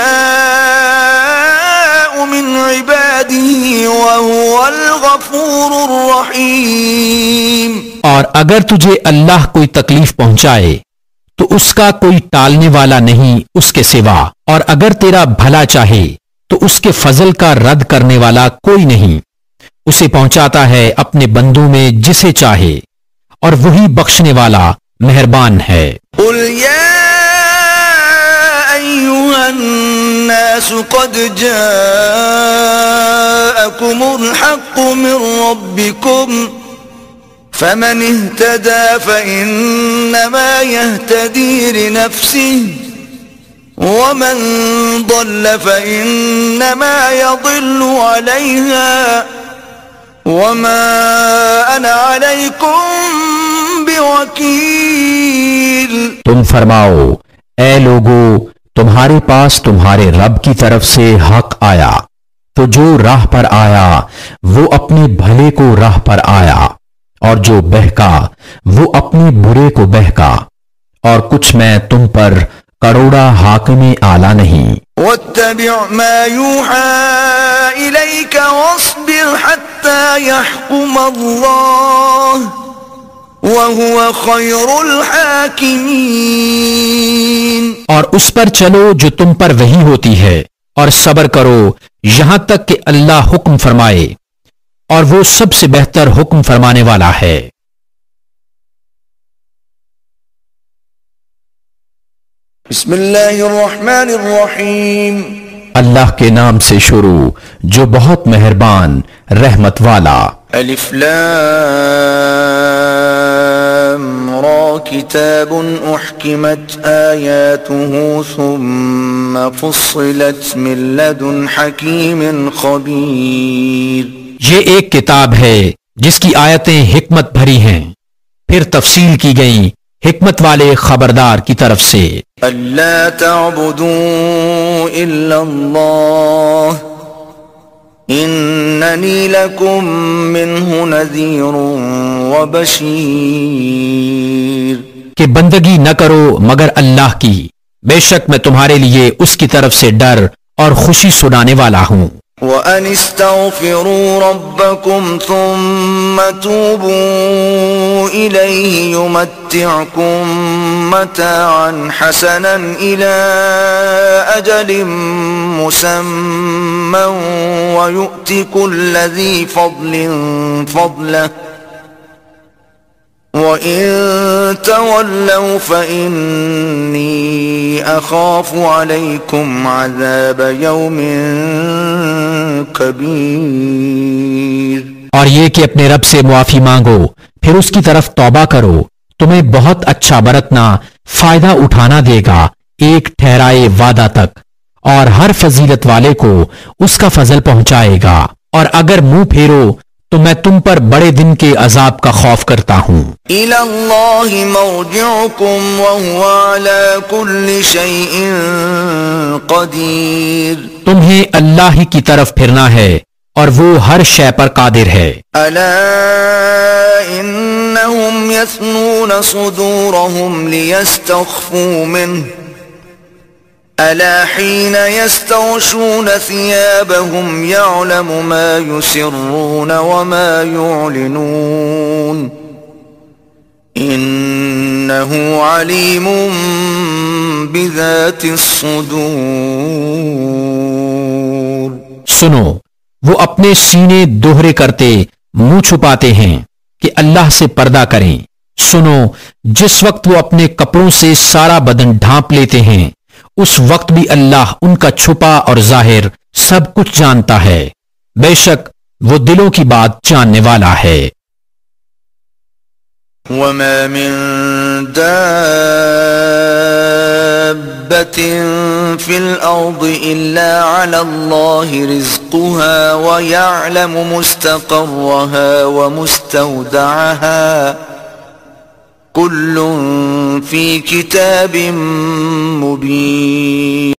مِنْ عِبَادِهِ وَهُوَ الْغَفُورُ الرَّحِيمُ، اور اگر تجھے اللہ کوئی تکلیف پہنچائے تو اس کا کوئی ٹالنے والا نہیں اس کے سوا، اور اگر تیرا بھلا چاہے تو اس کے فضل کا رد کرنے والا کوئی نہیں، اسے پہنچاتا ہے اپنے بندوں میں جسے چاہے، اور وہی بخشنے والا مہربان ہے۔ قُلْ يَا أَيُّهَا النَّاسُ قَدْ جَاءَكُمُ الْحَقُّ مِنْ رَبِّكُمْ فَمَنِ اهْتَدَى فَإِنَّمَا يَهْتَدِي لِنَفْسِهِ وَمَنْ ضَلَّ فَإِنَّمَا يَضِلُّ عَلَيْهَا وَمَا أَنَا عَلَيْكُمْ بِوَكِيلٍ۔ تم فرماؤ، اے لوگو، تمہارے پاس تمہارے رب کی طرف سے حق آیا، تو جو راہ پر آیا وہ اپنے بھلے کو راہ پر آیا، اور جو بہکا وہ اپنے برے کو بہکا، اور کچھ میں تم پر کروڑا حاکم اعلیٰ نہیں۔ وَاتَّبِعْ مَا يُوحَى إِلَيْكَ وَاصْبِرْ حَتَّى يَحْكُمَ اللَّهُ وَهُوَ خَيْرُ الْحَاكِمِينَ، اور اس پر چلو جو تم پر وحی ہوتی ہے، اور صبر کرو یہاں تک کہ اللہ حکم فرمائے، اور وہ سب سے بہتر حکم فرمانے والا ہے۔ بسم اللہ الرحمن الرحیم، اللہ کے نام سے شروع جو بہت مہربان رحمت والا۔ الف لام را کتاب احکمت آیاته ثم فصلت من لدن حکیم خبیر، یہ ایک کتاب ہے جس کی آیتیں حکمت بھری ہیں، پھر تفصیل کی گئیں حکمت والے خبردار کی طرف سے۔ الا تعبدوا الا اللہ اننی لکم منہ نذیر وبشیر، کہ بندگی نہ کرو مگر اللہ کی، بے شک میں تمہارے لیے اس کی طرف سے ڈر اور خوشی سنانے والا ہوں۔ وَأَنِ اسْتَغْفِرُوا رَبَّكُمْ ثُمَّ تُوبُوا إِلَيْهِ يُمَتِّعْكُمْ مَتَاعًا حَسَنًا إِلَى أَجَلٍ مُّسَمًّى وَيُؤْتِ كُلَّ ذِي فَضْلٍ فَضْلَهُ وَإِن تَوَلَّوْا فَإِنِّي أَخَافُ عَلَيْكُمْ عَذَابَ يَوْمٍ كَبِيرٍ، اور یہ کہ اپنے رب سے معافی مانگو پھر اس کی طرف توبہ کرو، تمہیں بہت اچھا برتنا فائدہ اٹھانا دے گا ایک ٹھہرائے وعدہ تک، اور ہر فضیلت والے کو اس کا فضل پہنچائے گا، اور اگر منہ پھیرو تو میں تم پر بڑے دن کے عذاب کا خوف کرتا ہوں۔ إِلَى اللَّهِ مَرْجِعُكُمْ وَهُوَ عَلَى كُلِّ شَيْءٍ قَدِيرٌ، تمہیں اللہ ہی کی طرف پھرنا ہے اور وہ ہر شے پر قادر ہے۔ أَلَا إِنَّهُمْ يَثْنُونَ صُدُورَهُمْ لِيَسْتَخْفُوا مِنْهُ أَلَا حِينَ يَسْتَغْشُونَ ثِيَابَهُمْ يَعْلَمُ مَا يُسِرُّونَ وَمَا يُعْلِنُونَ إنه عليم بذات الصدور. سنو، وہ اپنے سینے دوہرے کرتے منہ چھپاتے ہیں کہ اللہ سے پردہ کریں. سنو، جس وقت وہ اپنے کپڑوں سے سارا بدن ڈھانپ لیتے ہیں اس وقت بھی اللہ ان کا چھپا اور ظاہر سب کچھ جانتا ہے. بے شک وہ دلوں کی بات جاننے والا ہے. وما من دابة في الأرض إلا على الله رزقها ويعلم مستقرها ومستودعها كل في كتاب مبين.